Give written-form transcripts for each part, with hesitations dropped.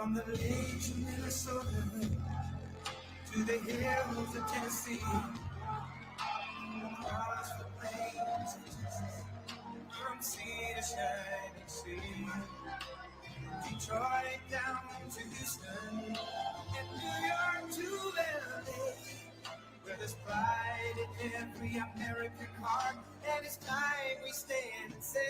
From the lakes of Minnesota to the hills of Tennessee, across the plains of Texas, from sea to shining sea, Detroit down to Houston, and New York to LA, where there's pride in every American heart, and it's time we stand and say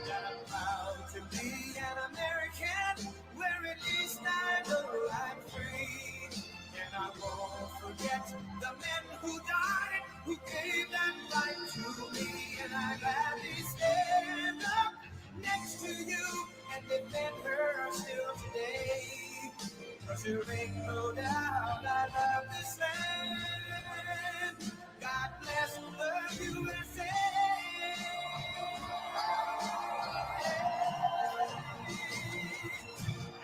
that I'm proud to be an American, where at least I know I'm free. And I won't forget the men who died, who gave that right to me. And I gladly stand up next to you and defend her still today. 'Cause there ain't no doubt I love this land. God bless the USA.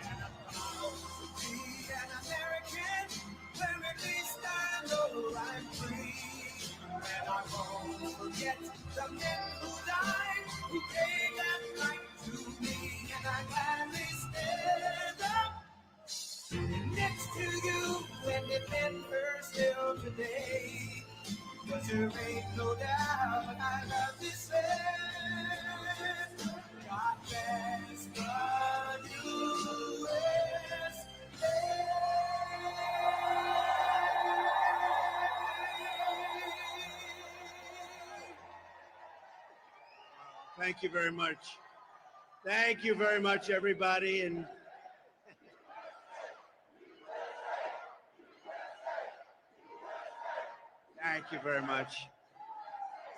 And I'm proud to be an American, where at least I know I'm free. And I won't forget the men who died, who gave that right to me. And I gladly stand up next to you and defend her still today. 'Cause there ain't no doubt I love this land. God bless the USA. Thank you very much. Thank you very much, everybody. And thank you very much.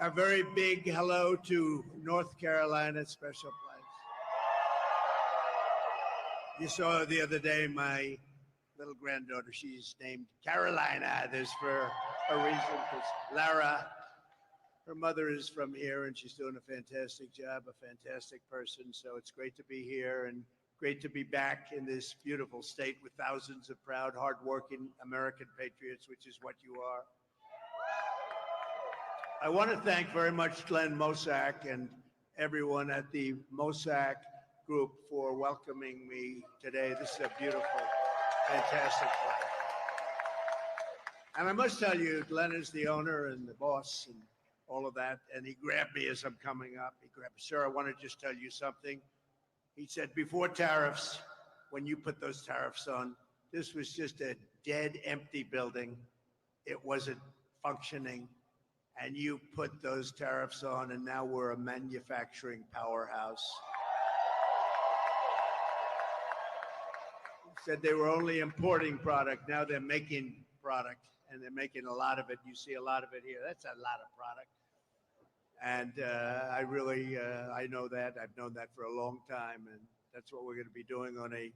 A very big hello to North Carolina, special place. You saw the other day my little granddaughter, she's named Carolina. There's for a reason, because Lara, her mother is from here, and she's doing a fantastic job, a fantastic person. So it's great to be here and great to be back in this beautiful state with thousands of proud, hardworking American patriots, which is what you are. I want to thank very much Glenn Mosak and everyone at the Mosak Group for welcoming me today. This is a beautiful, fantastic place. And I must tell you, Glenn is the owner and the boss and all of that. And he grabbed me as I'm coming up. He grabbed me, sir, I want to just tell you something. He said, before tariffs, when you put those tariffs on, this was just a dead, empty building. It wasn't functioning. And you put those tariffs on, and now we're a manufacturing powerhouse. He said they were only importing product. Now they're making product, and they're making a lot of it. You see a lot of it here. That's a lot of product. And I really, I know that. I've known that for a long time, and that's what we're going to be doing on a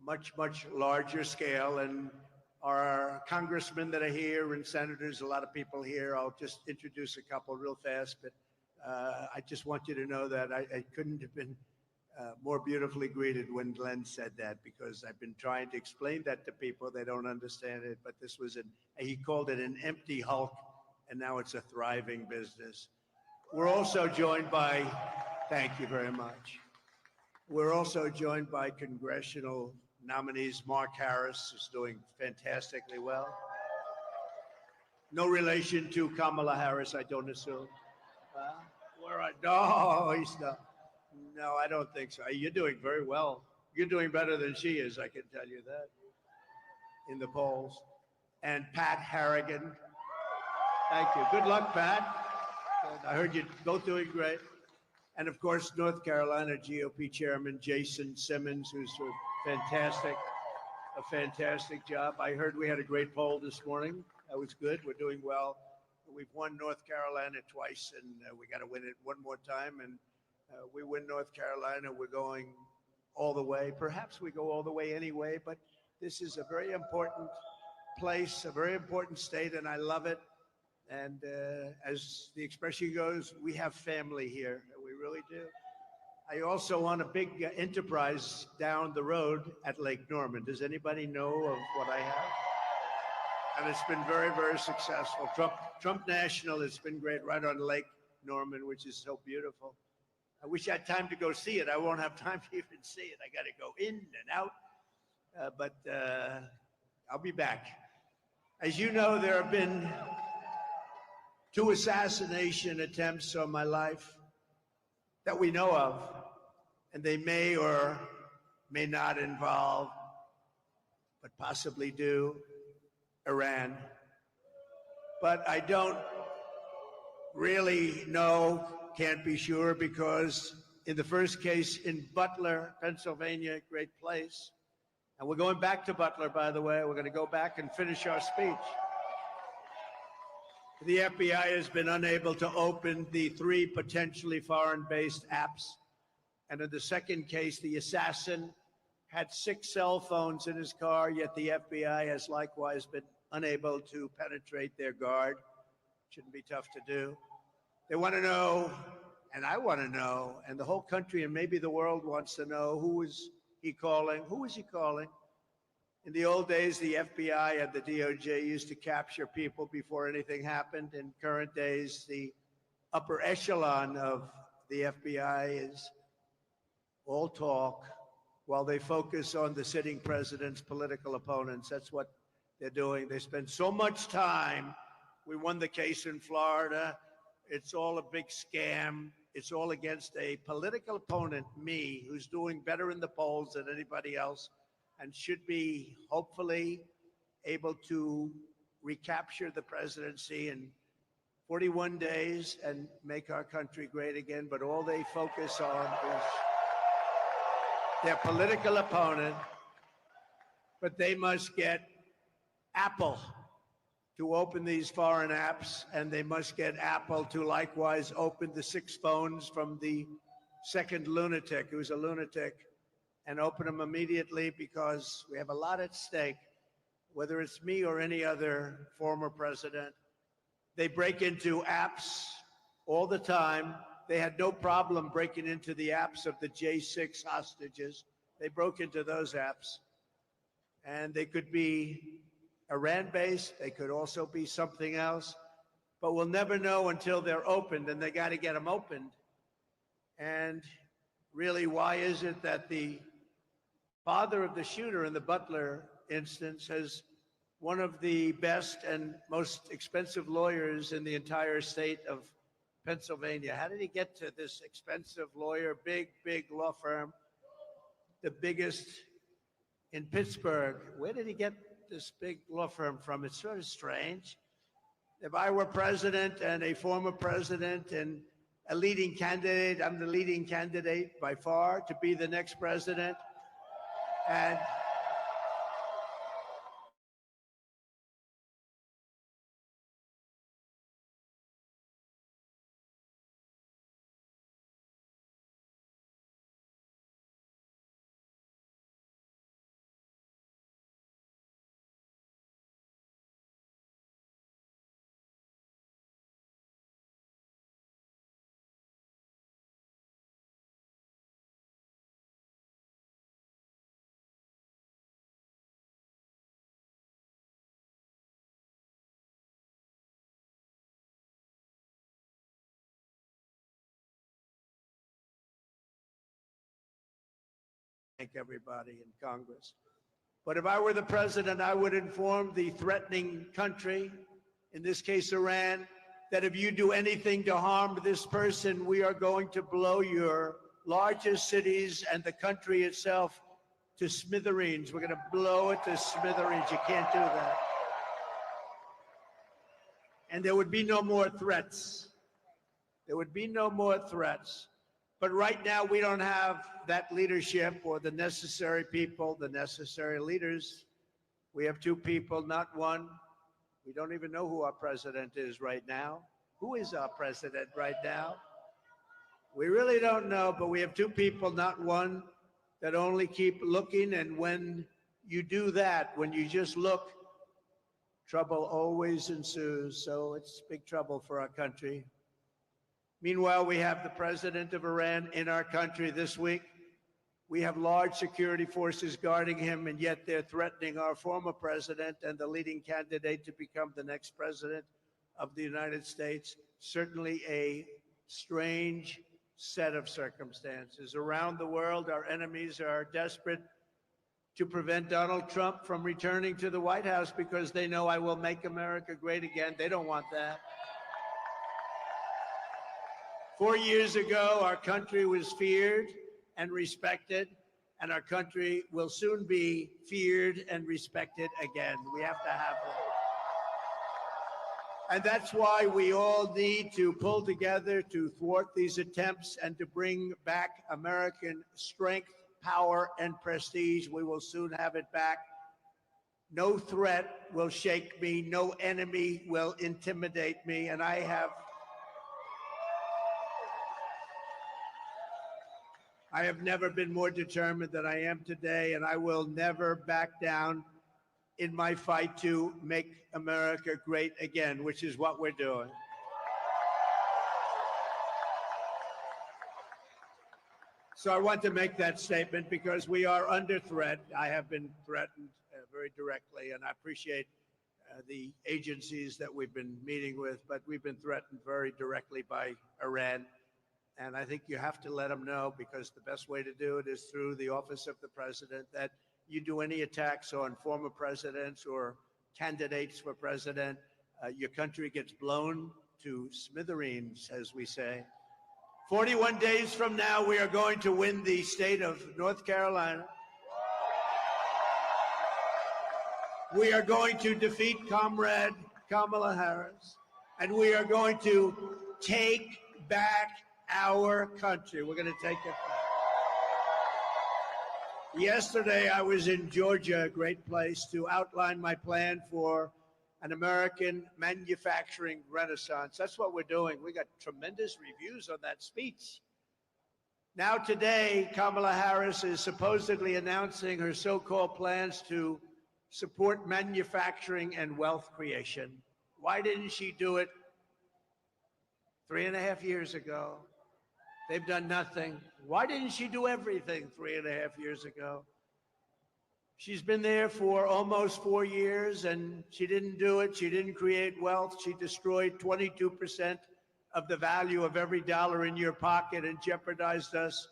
much, much larger scale. And our congressmen that are here and senators, a lot of people here. I'll just introduce a couple real fast, but I just want you to know that I couldn't have been more beautifully greeted when Glenn said that, because I've been trying to explain that to people. They don't understand it, but this was he called it an empty hulk, and now it's a thriving business. We're also joined by, thank you very much. We're also joined by congressional nominees. Mark Harris, who's doing fantastically well. No relation to Kamala Harris, I don't assume. No, he's not. No, I don't think so. You're doing very well. You're doing better than she is, I can tell you that, in the polls. And Pat Harrigan. Thank you. Good luck, Pat. I heard you both doing great. And of course, North Carolina GOP Chairman Jason Simmons, who's a fantastic job. I heard we had a great poll this morning. That was good. We're doing well. We've won North Carolina twice, and we got to win it one more time. And we win North Carolina, we're going all the way. Perhaps we go all the way anyway, but this is a very important place, a very important state, and I love it. And as the expression goes, we have family here. We really do. I also own a big enterprise down the road at Lake Norman. Does anybody know of what I have? And it's been very, very successful. Trump National, it's been great, right on Lake Norman, which is so beautiful. I wish I had time to go see it. I won't have time to even see it. I got to go in and out, but I'll be back. As you know, there have been 2 assassination attempts on my life that we know of, and they may or may not involve, but possibly do, Iran. But I don't really know, can't be sure, because in the first case in Butler, Pennsylvania, great place, and we're going back to Butler, by the way. We're going to go back and finish our speech. The FBI has been unable to open the 3 potentially foreign-based apps. And in the second case, the assassin had 6 cell phones in his car, yet the FBI has likewise been unable to penetrate their guard. Shouldn't be tough to do. They want to know, and I want to know, and the whole country and maybe the world wants to know, who is he calling? Who is he calling? In the old days, the FBI and the DOJ used to capture people before anything happened. In current days, the upper echelon of the FBI is all talk while they focus on the sitting president's political opponents. That's what they're doing. They spend so much time. We won the case in Florida. It's all a big scam. It's all against a political opponent, me, who's doing better in the polls than anybody else, and should be hopefully able to recapture the presidency in 41 days and make our country great again. But all they focus on is their political opponent. But they must get Apple to open these foreign apps, and they must get Apple to likewise open the 6 phones from the second lunatic, who's a lunatic, and open them immediately, because we have a lot at stake, whether it's me or any other former president. They break into apps all the time. They had no problem breaking into the apps of the J6 hostages. They broke into those apps. And they could be Iran-based. They could also be something else. But we'll never know until they're opened, and they got to get them opened. And really, why is it that the father of the shooter in the Butler instance has one of the best and most expensive lawyers in the entire state of Pennsylvania? How did he get to this expensive lawyer, big law firm, the biggest in Pittsburgh? Where did he get this big law firm from? It's sort of strange. If I were president and a former president and a leading candidate, I'm the leading candidate by far to be the next president. And thank everybody in Congress. But if I were the president, I would inform the threatening country, in this case Iran, that if you do anything to harm this person, we are going to blow your largest cities and the country itself to smithereens. We're going to blow it to smithereens. You can't do that. And there would be no more threats. There would be no more threats. But right now, we don't have that leadership or the necessary people, the necessary leaders. We have 2 people, not one. We don't even know who our president is right now. Who is our president right now? We really don't know, but we have 2 people, not one, that only keep looking. And when you do that, when you just look, trouble always ensues. So it's big trouble for our country. Meanwhile, we have the president of Iran in our country this week. We have large security forces guarding him, and yet they're threatening our former president and the leading candidate to become the next president of the United States. Certainly a strange set of circumstances. Around the world, our enemies are desperate to prevent Donald Trump from returning to the White House because they know I will make America great again. They don't want that. 4 years ago, our country was feared and respected, and our country will soon be feared and respected again. We have to have that. And that's why we all need to pull together to thwart these attempts and to bring back American strength, power, and prestige. We will soon have it back. No threat will shake me. No enemy will intimidate me. And I have never been more determined than I am today, and I will never back down in my fight to make America great again, which is what we're doing. So I want to make that statement because we are under threat. I have been threatened very directly, and I appreciate the agencies that we've been meeting with, but we've been threatened very directly by Iran. And I think you have to let them know, because the best way to do it is through the office of the president, that you do any attacks on former presidents or candidates for president, your country gets blown to smithereens, as we say. 41 days from now, we are going to win the state of North Carolina. We are going to defeat Comrade Kamala Harris, and we are going to take back our country. We're going to take it back. Yesterday, I was in Georgia, a great place, to outline my plan for an American manufacturing renaissance. That's what we're doing. We got tremendous reviews on that speech. Now today, Kamala Harris is supposedly announcing her so-called plans to support manufacturing and wealth creation. Why didn't she do it 3.5 years ago? They've done nothing. Why didn't she do everything 3.5 years ago? She's been there for almost 4 years, and she didn't do it. She didn't create wealth. She destroyed 22% of the value of every dollar in your pocket and jeopardized us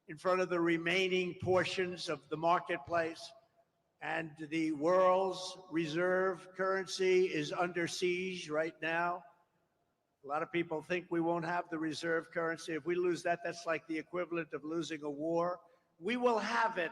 in front of the remaining portions of the marketplace. And the world's reserve currency is under siege right now. A lot of people think we won't have the reserve currency. If we lose that, that's like the equivalent of losing a war. We will have it.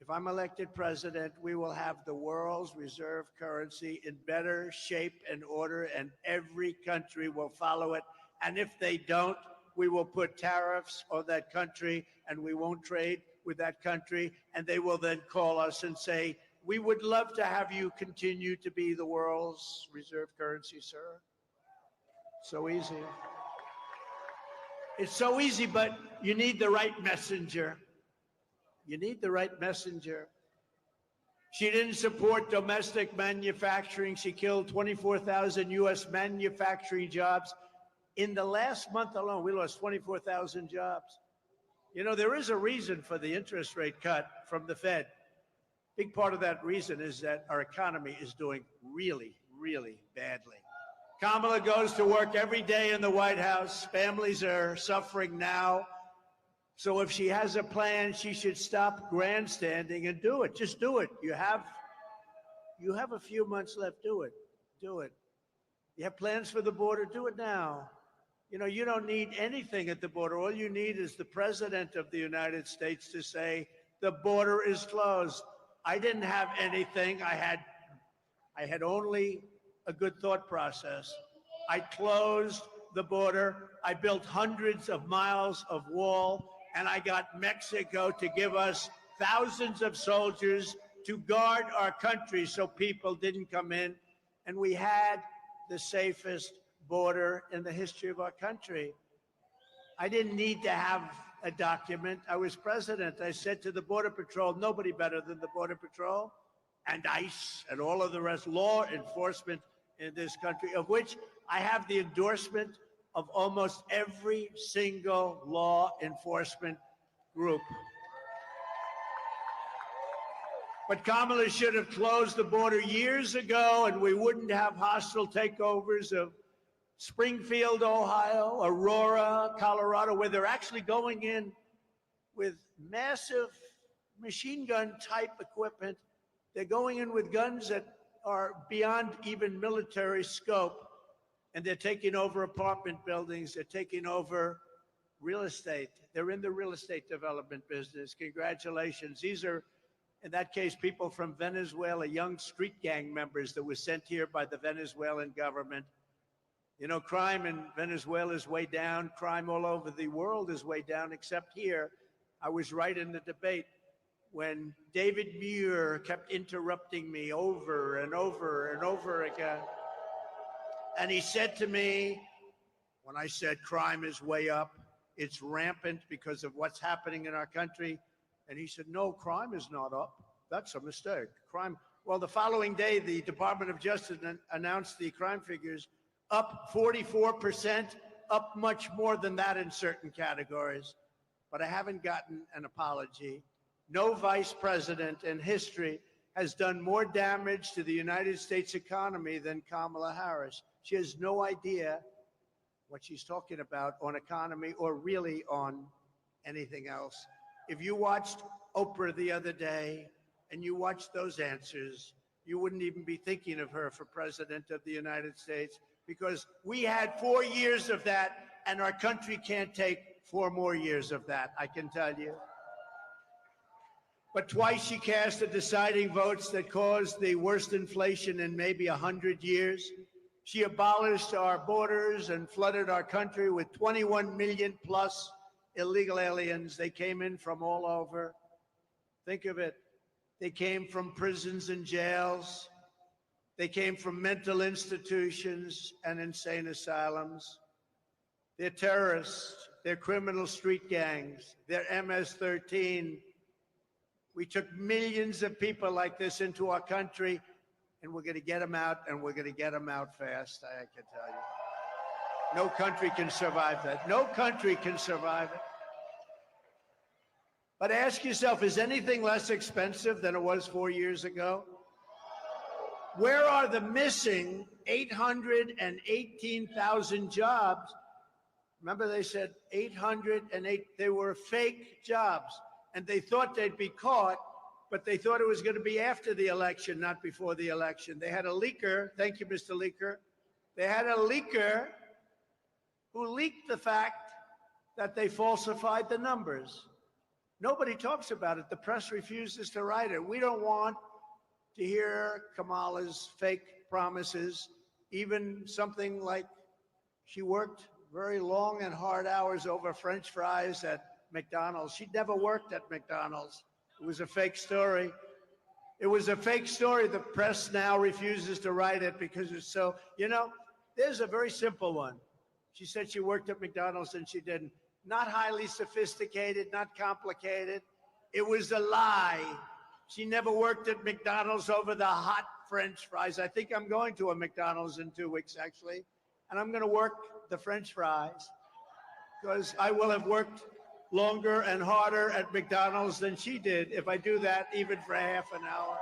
If I'm elected president, we will have the world's reserve currency in better shape and order, and every country will follow it. And if they don't, we will put tariffs on that country, and we won't trade with that country. And they will then call us and say, we would love to have you continue to be the world's reserve currency, sir. So easy. It's so easy, but you need the right messenger. You need the right messenger. She didn't support domestic manufacturing. She killed 24,000 U.S. manufacturing jobs. In the last month alone, we lost 24,000 jobs. You know, there is a reason for the interest rate cut from the Fed. Big part of that reason is that our economy is doing really, really badly. Kamala goes to work every day in the White House. Families are suffering now. So if she has a plan, she should stop grandstanding and do it. Just do it. You have a few months left. Do it. Do it. You have plans for the border? Do it now. You know, you don't need anything at the border. All you need is the president of the United States to say, the border is closed. I didn't have anything. I had only a good thought process. I closed the border. I built hundreds of miles of wall, and I got Mexico to give us thousands of soldiers to guard our country so people didn't come in. And we had the safest border in the history of our country. I didn't need to have a document. I was president. I said to the Border Patrol, nobody better than the Border Patrol and ICE and all of the rest, law enforcement in this country, of which I have the endorsement of almost every single law enforcement group. But Kamala should have closed the border years ago, and we wouldn't have hostile takeovers of Springfield, Ohio, Aurora, Colorado, where they're actually going in with massive machine gun type equipment. They're going in with guns that are beyond even military scope, and they're taking over apartment buildings. They're taking over real estate. They're in the real estate development business. Congratulations. These are, in that case, people from Venezuela, young street gang members that were sent here by the Venezuelan government. You know, crime in Venezuela is way down. Crime all over the world is way down, except here. I was right in the debate when David Muir kept interrupting me over and over and over again. And he said to me, when I said crime is way up, it's rampant because of what's happening in our country. And he said, no, crime is not up. That's a mistake. Crime. Well, the following day, the Department of Justice announced the crime figures up 44%, up much more than that in certain categories. But I haven't gotten an apology. No vice president in history has done more damage to the United States economy than Kamala Harris. She has no idea what she's talking about on economy or really on anything else. If you watched Oprah the other day and you watched those answers, you wouldn't even be thinking of her for president of the United States, because we had 4 years of that, and our country can't take 4 more years of that, I can tell you. But twice she cast the deciding votes that caused the worst inflation in maybe 100 years. She abolished our borders and flooded our country with 21 million plus illegal aliens. They came in from all over. Think of it. They came from prisons and jails. They came from mental institutions and insane asylums. They're terrorists. They're criminal street gangs. They're MS-13. We took millions of people like this into our country, and we're going to get them out, and we're going to get them out fast, I can tell you. No country can survive that. No country can survive it. But ask yourself, is anything less expensive than it was 4 years ago? Where are the missing 818,000 jobs? Remember, they said 808, they were fake jobs, and they thought they'd be caught, but they thought it was going to be after the election, not before the election. They had a leaker, thank you, Mr. Leaker. They had a leaker who leaked the fact that they falsified the numbers. Nobody talks about it. The press refuses to write it. We don't want to hear Kamala's fake promises, even something like she worked very long and hard hours over French fries at McDonald's. She'd never worked at McDonald's. It was a fake story. It was a fake story. The press now refuses to write it because it's so, you know, there's a very simple one. She said she worked at McDonald's and she didn't. Not highly sophisticated, not complicated. It was a lie. She never worked at McDonald's over the hot French fries. I think I'm going to a McDonald's in 2 weeks, actually, and I'm going to work the French fries because I will have worked longer and harder at McDonald's than she did if I do that even for half an hour.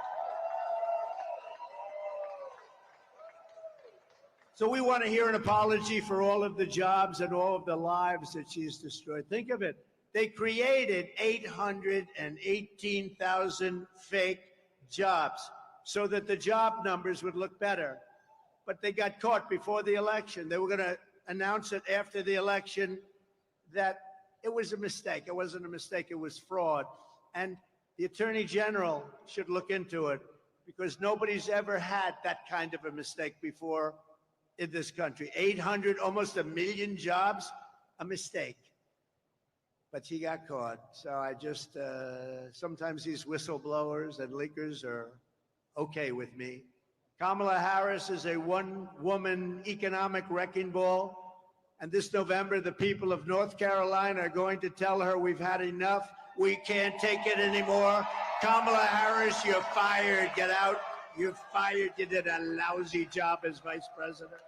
So we want to hear an apology for all of the jobs and all of the lives that she's destroyed. Think of it. They created 818,000 fake jobs so that the job numbers would look better. But they got caught before the election. They were going to announce it after the election that it was a mistake. It wasn't a mistake. It was fraud. And the Attorney General should look into it because nobody's ever had that kind of a mistake before in this country. 800, almost 1 million jobs, a mistake. But she got caught. So I just, sometimes these whistleblowers and leakers are okay with me. Kamala Harris is a one-woman economic wrecking ball. And this November, the people of North Carolina are going to tell her we've had enough. We can't take it anymore. Kamala Harris, you're fired. Get out. You're fired. You did a lousy job as vice president.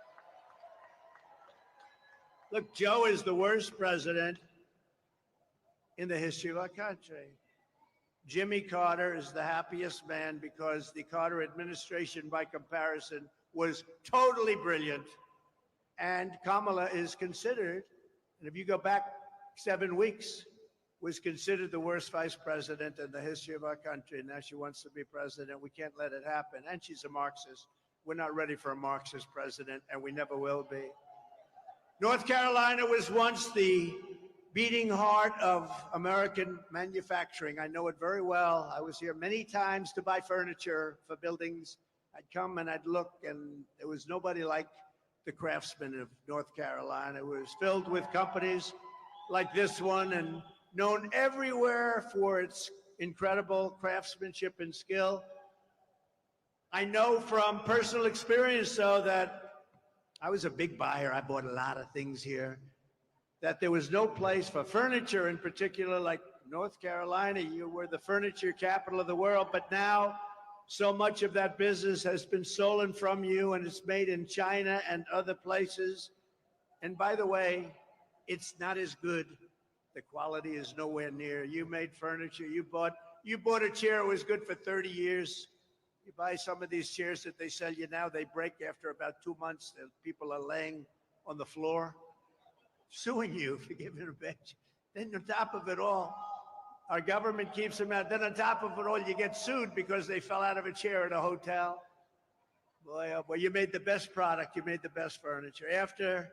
Look, Joe is the worst president in the history of our country. Jimmy Carter is the happiest man because the Carter administration, by comparison, was totally brilliant. And Kamala is considered, and if you go back 7 weeks, was considered the worst vice president in the history of our country. And now she wants to be president. We can't let it happen. And she's a Marxist. We're not ready for a Marxist president, and we never will be. North Carolina was once the beating heart of American manufacturing. I know it very well. I was here many times to buy furniture for buildings. I'd come and I'd look, and there was nobody like the craftsmen of North Carolina. It was filled with companies like this one and known everywhere for its incredible craftsmanship and skill. I know from personal experience, though, that I was a big buyer. I bought a lot of things here. That there was no place for furniture in particular, like North Carolina. You were the furniture capital of the world, but now so much of that business has been stolen from you, and it's made in China and other places. And by the way, it's not as good. The quality is nowhere near. You made furniture. You bought a chair. It was good for 30 years. You buy some of these chairs that they sell you now, they break after about 2 months. The people are laying on the floor, suing you for giving a bench. Then on top of it all, our government keeps them out. Then on top of it all, you get sued because they fell out of a chair at a hotel. Boy, oh boy, you made the best product. You made the best furniture. After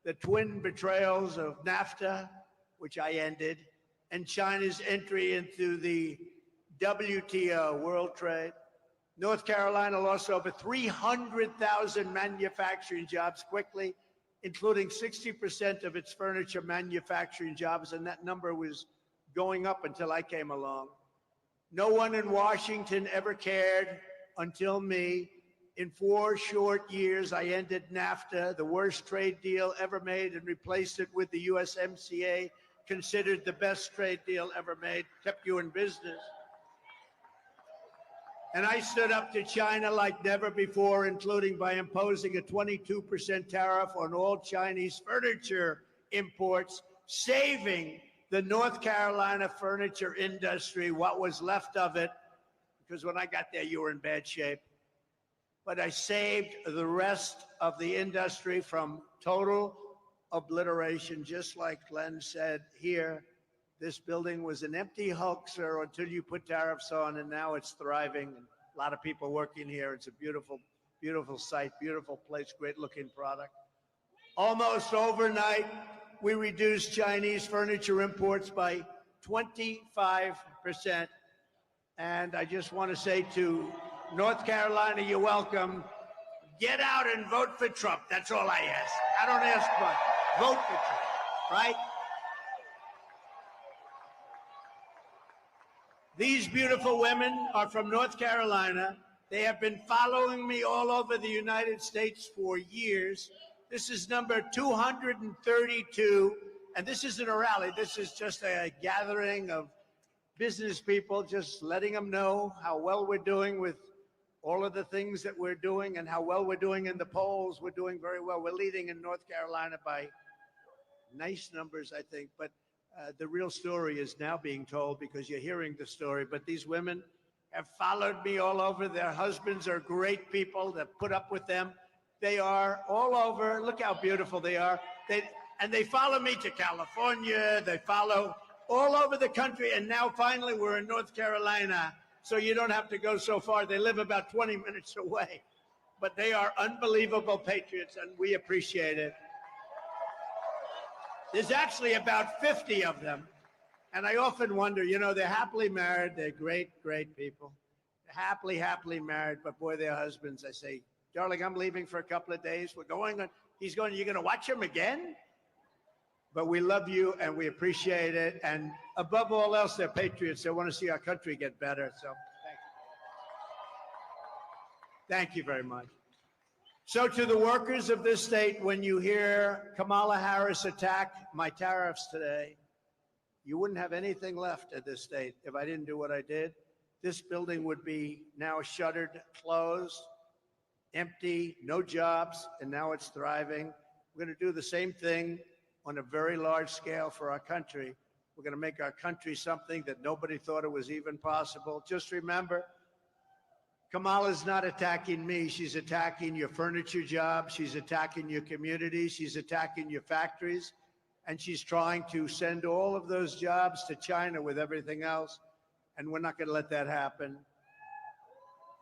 the twin betrayals of NAFTA, which I ended, and China's entry into the WTO, World Trade, North Carolina lost over 300,000 manufacturing jobs quickly, including 60% of its furniture manufacturing jobs, and that number was going up until I came along. No one in Washington ever cared until me. In 4 short years, I ended NAFTA, the worst trade deal ever made, and replaced it with the USMCA, considered the best trade deal ever made, kept you in business. And I stood up to China like never before, including by imposing a 22% tariff on all Chinese furniture imports, saving the North Carolina furniture industry, what was left of it, because when I got there, you were in bad shape. But I saved the rest of the industry from total obliteration, just like Glenn said here. This building was an empty hoaxer until you put tariffs on, and now it's thriving. And a lot of people working here. It's a beautiful, beautiful site, beautiful place, great looking product. Almost overnight, we reduced Chinese furniture imports by 25%. And I just want to say to North Carolina, you're welcome. Get out and vote for Trump. That's all I ask. I don't ask much. Vote for Trump, right? These beautiful women are from North Carolina. They have been following me all over the United States for years. This is number 232, and this isn't a rally. This is just a gathering of business people, just letting them know how well we're doing with all of the things that we're doing and how well we're doing in the polls. We're doing very well. We're leading in North Carolina by nice numbers, I think, but the real story is now being told because you're hearing the story. But these women have followed me all over. Their husbands are great people that put up with them. They are all over. Look how beautiful they are. They follow me to California. They follow all over the country. And now finally we're in North Carolina, so you don't have to go so far. They live about 20 minutes away. But they are unbelievable patriots, and we appreciate it. There's actually about 50 of them. And I often wonder, you know, they're happily married. They're great, great people. They're happily married. But boy, their husbands, I say, darling, I'm leaving for a couple of days. We're going on. He's going, you're going to watch him again? But we love you and we appreciate it. And above all else, they're patriots. They want to see our country get better. So thank you. Thank you very much. So to the workers of this state, when you hear Kamala Harris attack my tariffs today, you wouldn't have anything left at this state if I didn't do what I did. This building would be now shuttered, closed, empty, no jobs, and now it's thriving. We're going to do the same thing on a very large scale for our country. We're going to make our country something that nobody thought it was even possible. Just remember, Kamala's not attacking me. She's attacking your furniture job. She's attacking your community. She's attacking your factories. And she's trying to send all of those jobs to China with everything else. And we're not going to let that happen.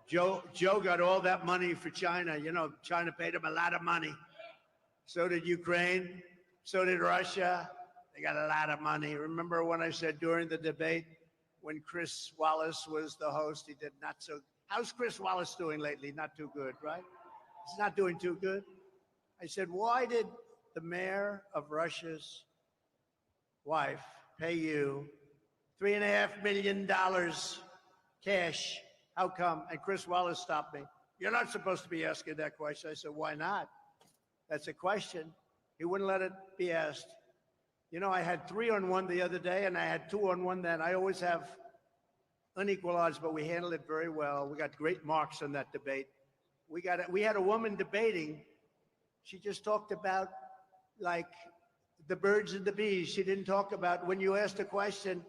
Joe got all that money for China. You know, China paid him a lot of money. So did Ukraine. So did Russia. They got a lot of money. Remember when I said during the debate, when Chris Wallace was the host, he did not so. How's Chris Wallace doing lately? Not too good, right? He's not doing too good. I said, why did the mayor of Russia's wife pay you $3.5 million cash? How come? And Chris Wallace stopped me. You're not supposed to be asking that question. I said, why not? That's a question. He wouldn't let it be asked. You know, I had 3-on-1 the other day, and I had 2-on-1 then. I always have unequal odds, but we handled it very well. We got great marks on that debate. We had a woman debating. She just talked about, like, the birds and the bees. She didn't talk about, when you asked a question,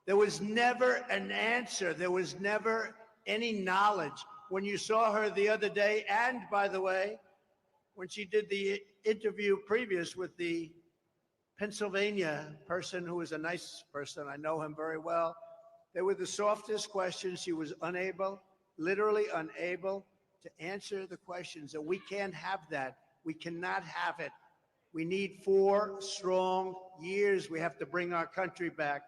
there was never an answer. There was never any knowledge. When you saw her the other day, and by the way, when she did the interview previous with the Pennsylvania person who was a nice person, I know him very well, they were the softest questions. She was unable, literally unable to answer the questions. And we can't have that. We cannot have it. We need 4 strong years. We have to bring our country back.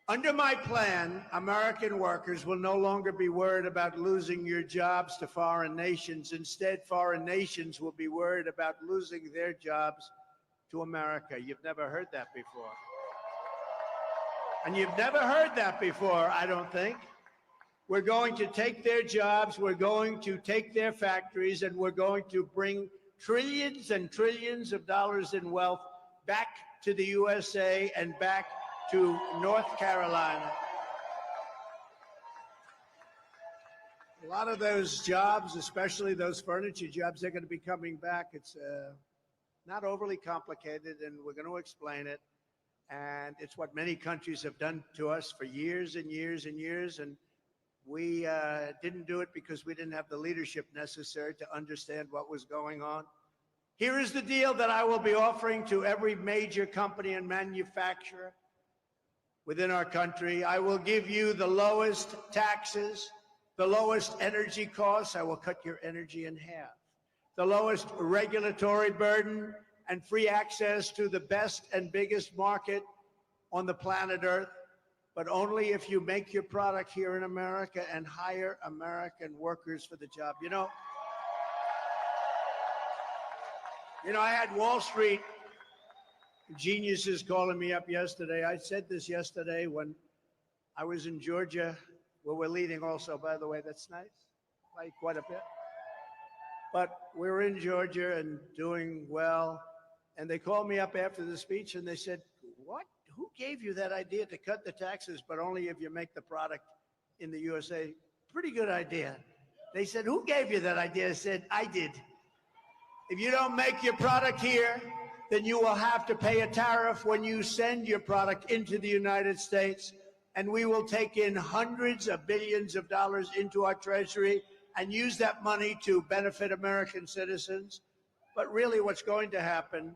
Under my plan, American workers will no longer be worried about losing your jobs to foreign nations. Instead, foreign nations will be worried about losing their jobs to America. You've never heard that before. And you've never heard that before, I don't think. We're going to take their jobs, we're going to take their factories, and we're going to bring trillions and trillions of dollars in wealth back to the USA and back to North Carolina. A lot of those jobs, especially those furniture jobs, they're going to be coming back. It's not overly complicated, and we're going to explain it. And it's what many countries have done to us for years and years and years. And we didn't do it because we didn't have the leadership necessary to understand what was going on. Here is the deal that I will be offering to every major company and manufacturer within our country. I will give you the lowest taxes, the lowest energy costs. I will cut your energy in half. The lowest regulatory burden and free access to the best and biggest market on the planet Earth, but only if you make your product here in America and hire American workers for the job. You know, I had Wall Street geniuses calling me up yesterday. I said this yesterday when I was in Georgia, where we're leading also, by the way. That's nice, like quite a bit. But we were in Georgia and doing well. And they called me up after the speech and they said, what? Who gave you that idea to cut the taxes, but only if you make the product in the USA? Pretty good idea. They said, who gave you that idea? I said, I did. If you don't make your product here, then you will have to pay a tariff when you send your product into the United States. And we will take in hundreds of billions of dollars into our treasury and use that money to benefit American citizens. But really what's going to happen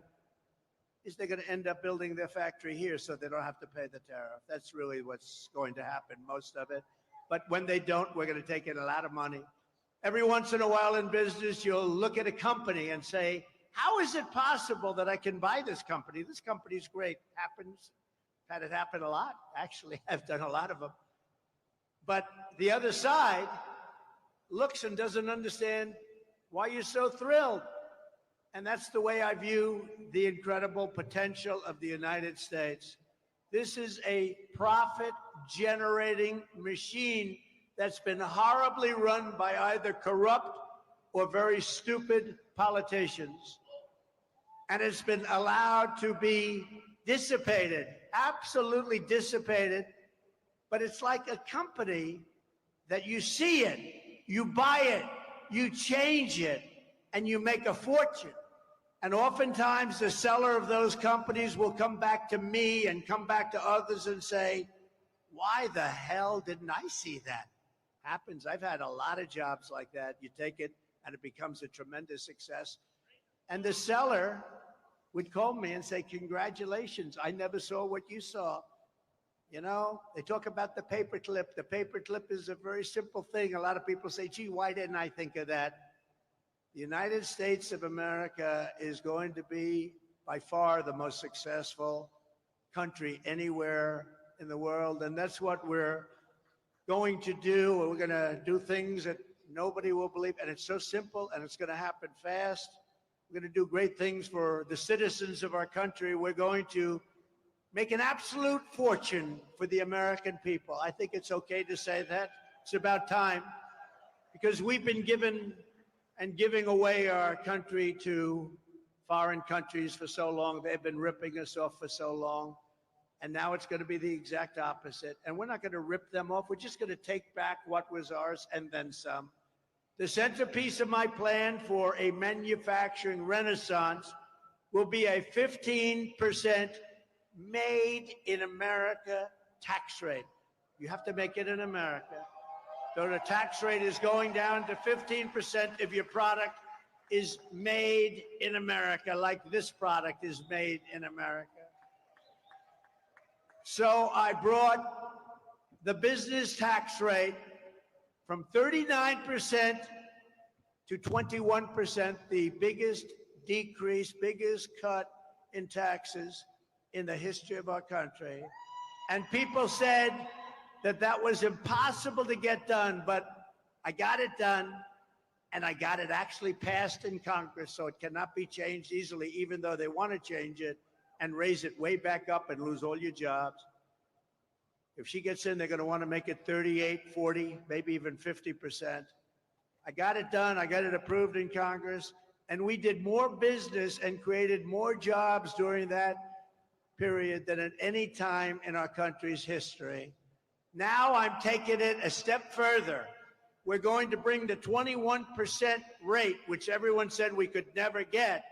is they're going to end up building their factory here so they don't have to pay the tariff. That's really what's going to happen, most of it. But when they don't, we're going to take in a lot of money. Every once in a while in business, you'll look at a company and say, how is it possible that I can buy this company? This company's great. Happens. Had it happen a lot. Actually, I've done a lot of them. But the other side looks and doesn't understand why you're so thrilled. And that's the way I view the incredible potential of the United States. This is a profit-generating machine that's been horribly run by either corrupt or very stupid politicians. And it's been allowed to be dissipated, absolutely dissipated. But it's like a company that you see it, you buy it, you change it, and you make a fortune. And oftentimes the seller of those companies will come back to me and come back to others and say, why the hell didn't I see that? happens. I've had a lot of jobs like that. You take it and it becomes a tremendous success. And the seller would call me and say, congratulations, I never saw what you saw. You know, they talk about the paperclip. The paperclip is a very simple thing. A lot of people say, gee, why didn't I think of that? The United States of America is going to be by far the most successful country anywhere in the world. And that's what we're going to do. We're going to do things that nobody will believe. And it's so simple and it's going to happen fast. We're going to do great things for the citizens of our country. We're going to make an absolute fortune for the American people. I think it's okay to say that. It's about time, because we've been given and giving away our country to foreign countries for so long. They've been ripping us off for so long. And now it's going to be the exact opposite. And we're not going to rip them off. We're just going to take back what was ours and then some. The centerpiece of my plan for a manufacturing renaissance will be a 15% made in America tax rate. You have to make it in America. So the tax rate is going down to 15% if your product is made in America, like this product is made in America. So I brought the business tax rate from 39% to 21%, the biggest decrease, biggest cut in taxes in the history of our country. And people said that that was impossible to get done, but I got it done, and I got it actually passed in Congress, so it cannot be changed easily, even though they want to change it and raise it way back up and lose all your jobs. If she gets in, they're going to want to make it 38, 40, maybe even 50%. I got it done. I got it approved in Congress. And we did more business and created more jobs during that period than at any time in our country's history. Now I'm taking it a step further. We're going to bring the 21% rate, which everyone said we could never get,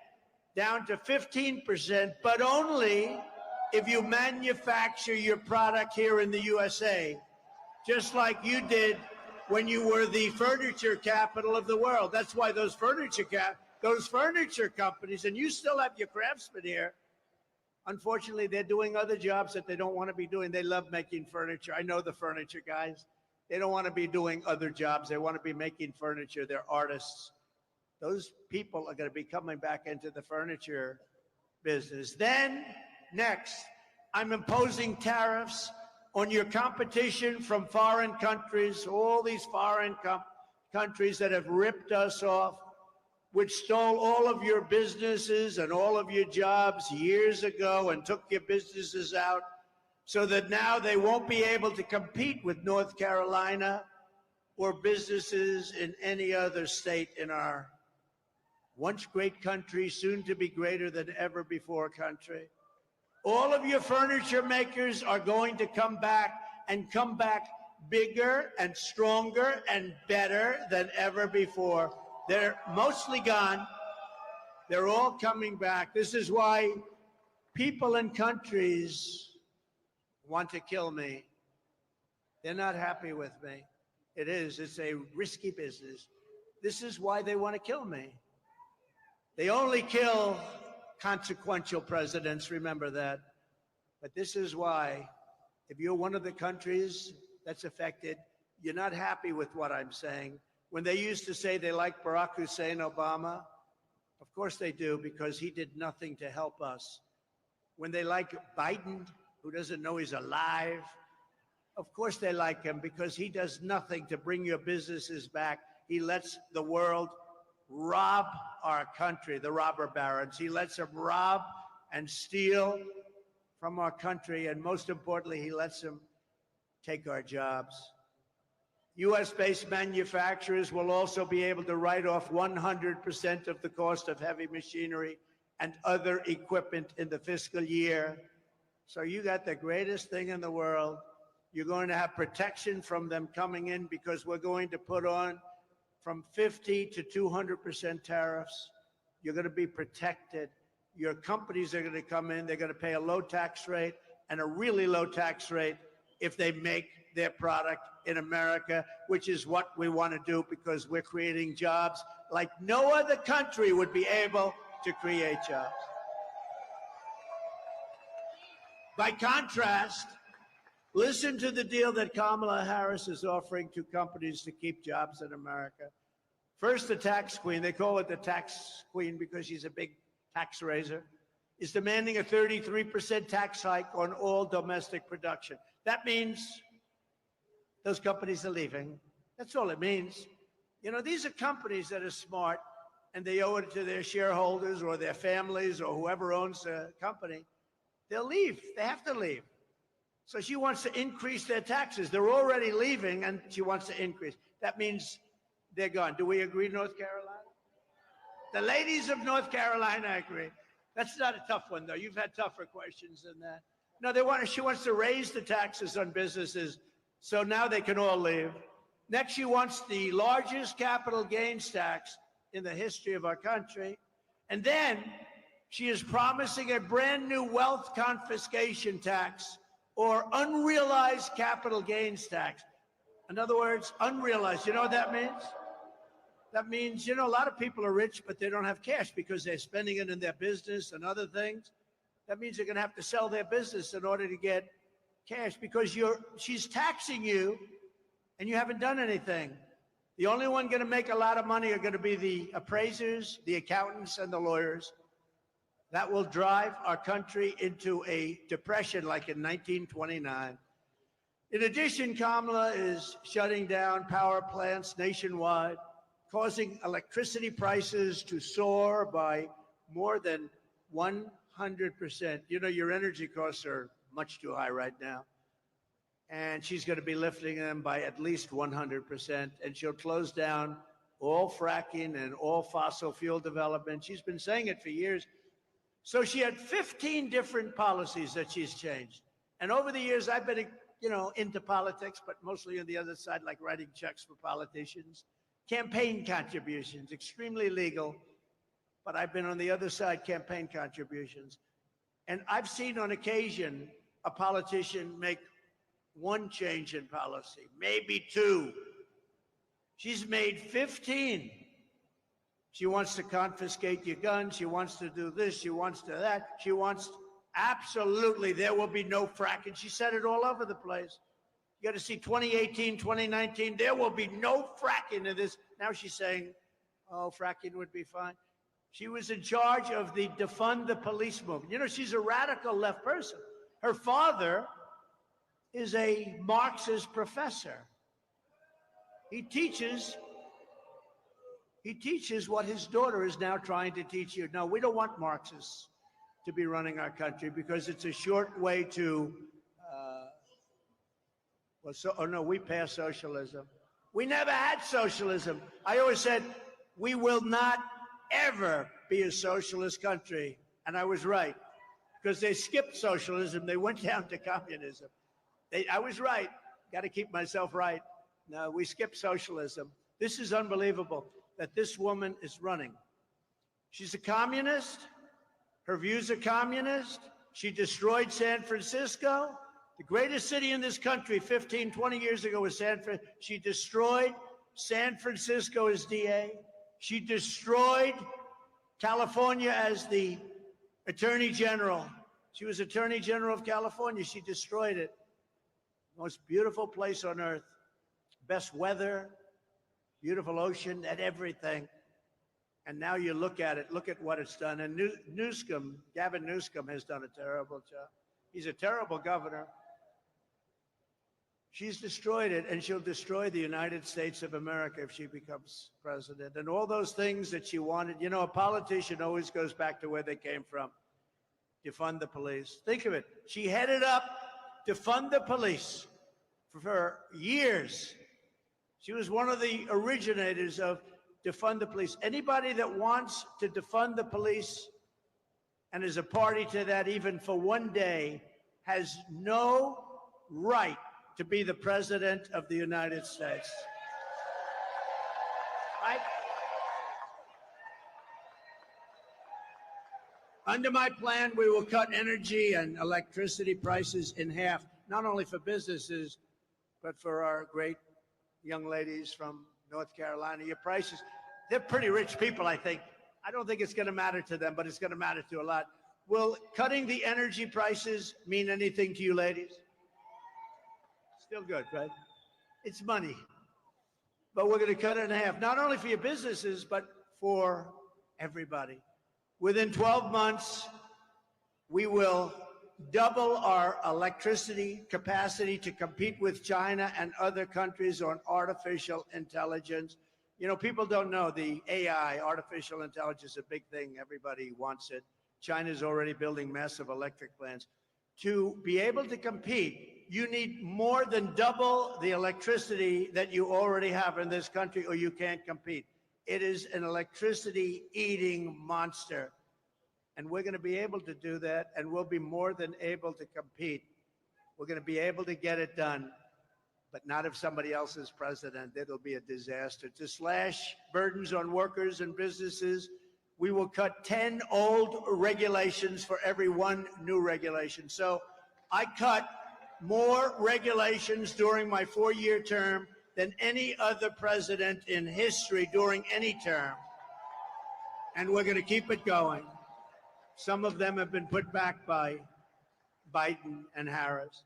down to 15%, but only if you manufacture your product here in the USA, just like you did when you were the furniture capital of the world. That's why those furniture companies, and you still have your craftsmen here, unfortunately, they're doing other jobs that they don't want to be doing. They love making furniture. I know the furniture guys. They don't want to be doing other jobs. They want to be making furniture. They're artists. Those people are going to be coming back into the furniture business. Then, next, I'm imposing tariffs on your competition from foreign countries, all these foreign countries that have ripped us off, which stole all of your businesses and all of your jobs years ago and took your businesses out, so that now they won't be able to compete with North Carolina or businesses in any other state in our once great country, soon to be greater than ever before country. All of your furniture makers are going to come back and come back bigger and stronger and better than ever before. They're mostly gone. They're all coming back. This is why people in countries want to kill me. They're not happy with me. It's a risky business. This is why they want to kill me. They only kill consequential presidents, remember that. But this is why, if you're one of the countries that's affected, you're not happy with what I'm saying. When they used to say they like Barack Hussein Obama, of course they do, because he did nothing to help us. When they like Biden, who doesn't know he's alive, of course they like him, because he does nothing to bring your businesses back. He lets the world rob our country, the robber barons. He lets them rob and steal from our country, and most importantly, he lets them take our jobs. U.S.-based manufacturers will also be able to write off 100% of the cost of heavy machinery and other equipment in the fiscal year. So you got the greatest thing in the world. You're going to have protection from them coming in, because we're going to put on from 50 to 200% tariffs. You're going to be protected. Your companies are going to come in. They're going to pay a low tax rate and a really low tax rate if they make their product in America, which is what we want to do because we're creating jobs like no other country would be able to create jobs. By contrast, listen to the deal that Kamala Harris is offering to companies to keep jobs in America. First, the tax queen, they call it the tax queen because she's a big tax raiser, is demanding a 33% tax hike on all domestic production. That means those companies are leaving. That's all it means. You know, these are companies that are smart and they owe it to their shareholders or their families or whoever owns the company. They'll leave. They have to leave. So she wants to increase their taxes. They're already leaving, and she wants to increase. That means they're gone. Do we agree, North Carolina? The ladies of North Carolina agree. That's not a tough one, though. You've had tougher questions than that. No, she wants to raise the taxes on businesses, so now they can all leave. Next, she wants the largest capital gains tax in the history of our country. And then she is promising a brand new wealth confiscation tax or unrealized capital gains tax. In other words, unrealized. You know what that means? That means, you know, a lot of people are rich, but they don't have cash because they're spending it in their business and other things. That means they're going to have to sell their business in order to get cash because she's taxing you and you haven't done anything. The only one going to make a lot of money are going to be the appraisers, the accountants, and the lawyers. That will drive our country into a depression like in 1929. In addition, Kamala is shutting down power plants nationwide, causing electricity prices to soar by more than 100%. You know, your energy costs are much too high right now. And she's going to be lifting them by at least 100%. And she'll close down all fracking and all fossil fuel development. She's been saying it for years. So she had 15 different policies that she's changed. And over the years, I've been, you know, into politics, but mostly on the other side, like writing checks for politicians. Campaign contributions, extremely legal. But I've been on the other side, campaign contributions. And I've seen on occasion a politician make one change in policy, maybe two. She's made 15. She wants to confiscate your guns. She wants to do this. She wants to that. She wants absolutely there will be no fracking. She said it all over the place. You got to see 2018, 2019. There will be no fracking in this. Now she's saying, oh, fracking would be fine. She was in charge of the defund the police movement. You know, she's a radical left person. Her father is a Marxist professor. He teaches what his daughter is now trying to teach you. No, we don't want Marxists to be running our country because it's a short way to, we passed socialism. We never had socialism. I always said, we will not ever be a socialist country. And I was right, because they skipped socialism. They went down to communism. I was right. Got to keep myself right. No, we skipped socialism. This is unbelievable that this woman is running. She's a communist. Her views are communist. She destroyed San Francisco. The greatest city in this country 15, 20 years ago was San Francisco. She destroyed San Francisco as DA. She destroyed California as the Attorney General. She was Attorney General of California. She destroyed it. Most beautiful place on earth. Best weather, beautiful ocean, and everything. And now you look at it, look at what it's done. And Newsom, Gavin Newsom has done a terrible job. He's a terrible governor. She's destroyed it, and she'll destroy the United States of America if she becomes president. And all those things that she wanted, you know, a politician always goes back to where they came from. Defund the police. Think of it. She headed up defund the police for years. She was one of the originators of defund the police. Anybody that wants to defund the police and is a party to that even for one day has no right to be the president of the United States. Right? Under my plan, we will cut energy and electricity prices in half, not only for businesses, but for our great young ladies from North Carolina, your prices, they're pretty rich people, I think. I don't think it's going to matter to them, but it's going to matter to a lot. Will cutting the energy prices mean anything to you ladies? Still good, right? It's money. But we're going to cut it in half, not only for your businesses, but for everybody. Within 12 months, we will double our electricity capacity to compete with China and other countries on artificial intelligence. You know, people don't know the AI, artificial intelligence, is a big thing. Everybody wants it. China's already building massive electric plants. To be able to compete, you need more than double the electricity that you already have in this country, or you can't compete. It is an electricity-eating monster. And we're going to be able to do that, and we'll be more than able to compete. We're going to be able to get it done, but not if somebody else is president. It'll be a disaster. To slash burdens on workers and businesses, we will cut 10 old regulations for every one new regulation. So I cut more regulations during my 4-year term than any other president in history during any term. And we're going to keep it going. Some of them have been put back by Biden and Harris.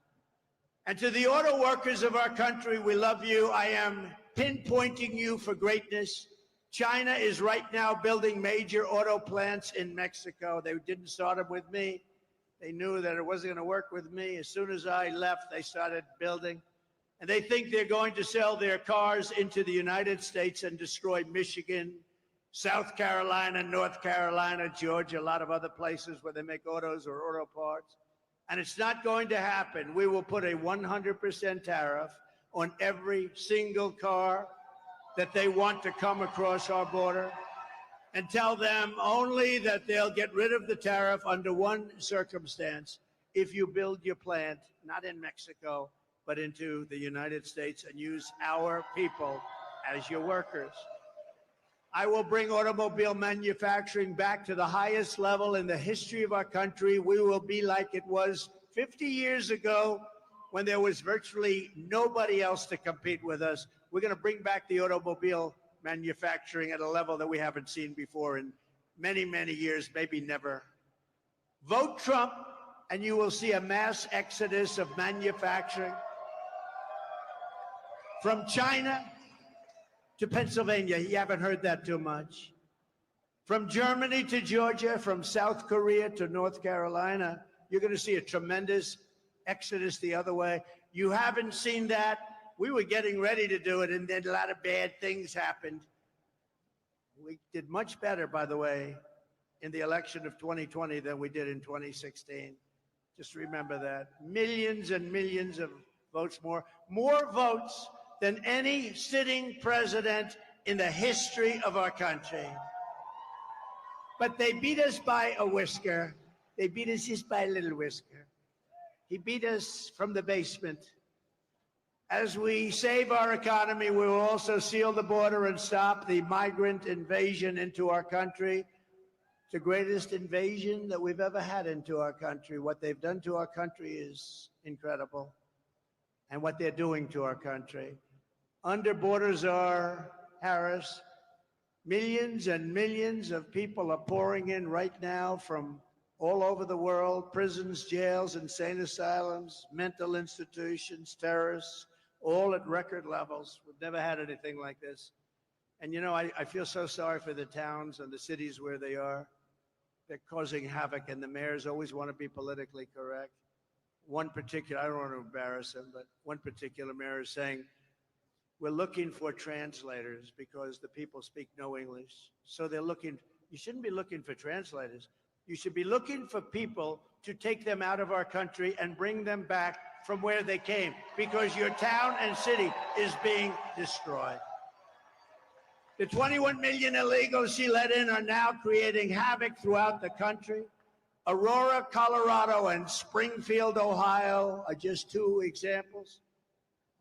And to the auto workers of our country, we love you. I am pinpointing you for greatness. China is right now building major auto plants in Mexico. They didn't start them with me. They knew that it wasn't going to work with me. As soon as I left, they started building. And they think they're going to sell their cars into the United States and destroy Michigan, South Carolina, North Carolina, Georgia, a lot of other places where they make autos or auto parts. And it's not going to happen. We will put a 100% tariff on every single car that they want to come across our border, and tell them only that they'll get rid of the tariff under one circumstance: if you build your plant, not in Mexico, but into the United States, and use our people as your workers. I will bring automobile manufacturing back to the highest level in the history of our country. We will be like it was 50 years ago when there was virtually nobody else to compete with us. We're going to bring back the automobile manufacturing at a level that we haven't seen before in many, many years, maybe never. Vote Trump, and you will see a mass exodus of manufacturing from China to Pennsylvania. You haven't heard that too much. From Germany to Georgia, from South Korea to North Carolina, you're going to see a tremendous exodus the other way. You haven't seen that. We were getting ready to do it, and then a lot of bad things happened. We did much better, by the way, in the election of 2020 than we did in 2016. Just remember that. Millions and millions of votes more. More votes than any sitting president in the history of our country. But they beat us by a whisker. They beat us just by a little whisker. He beat us from the basement. As we save our economy, we will also seal the border and stop the migrant invasion into our country. It's the greatest invasion that we've ever had into our country. What they've done to our country is incredible. And what they're doing to our country. Under Border Czar Harris, millions and millions of people are pouring in right now from all over the world: prisons, jails, insane asylums, mental institutions, terrorists, all at record levels. We've never had anything like this. And you know, I feel so sorry for the towns and the cities where they are. They're causing havoc, and the mayors always want to be politically correct. One particular, I don't want to embarrass him, but one particular mayor is saying, we're looking for translators because the people speak no English. So they're looking, you shouldn't be looking for translators. You should be looking for people to take them out of our country and bring them back from where they came, because your town and city is being destroyed. The 21 million illegals she let in are now creating havoc throughout the country. Aurora, Colorado, and Springfield, Ohio are just two examples.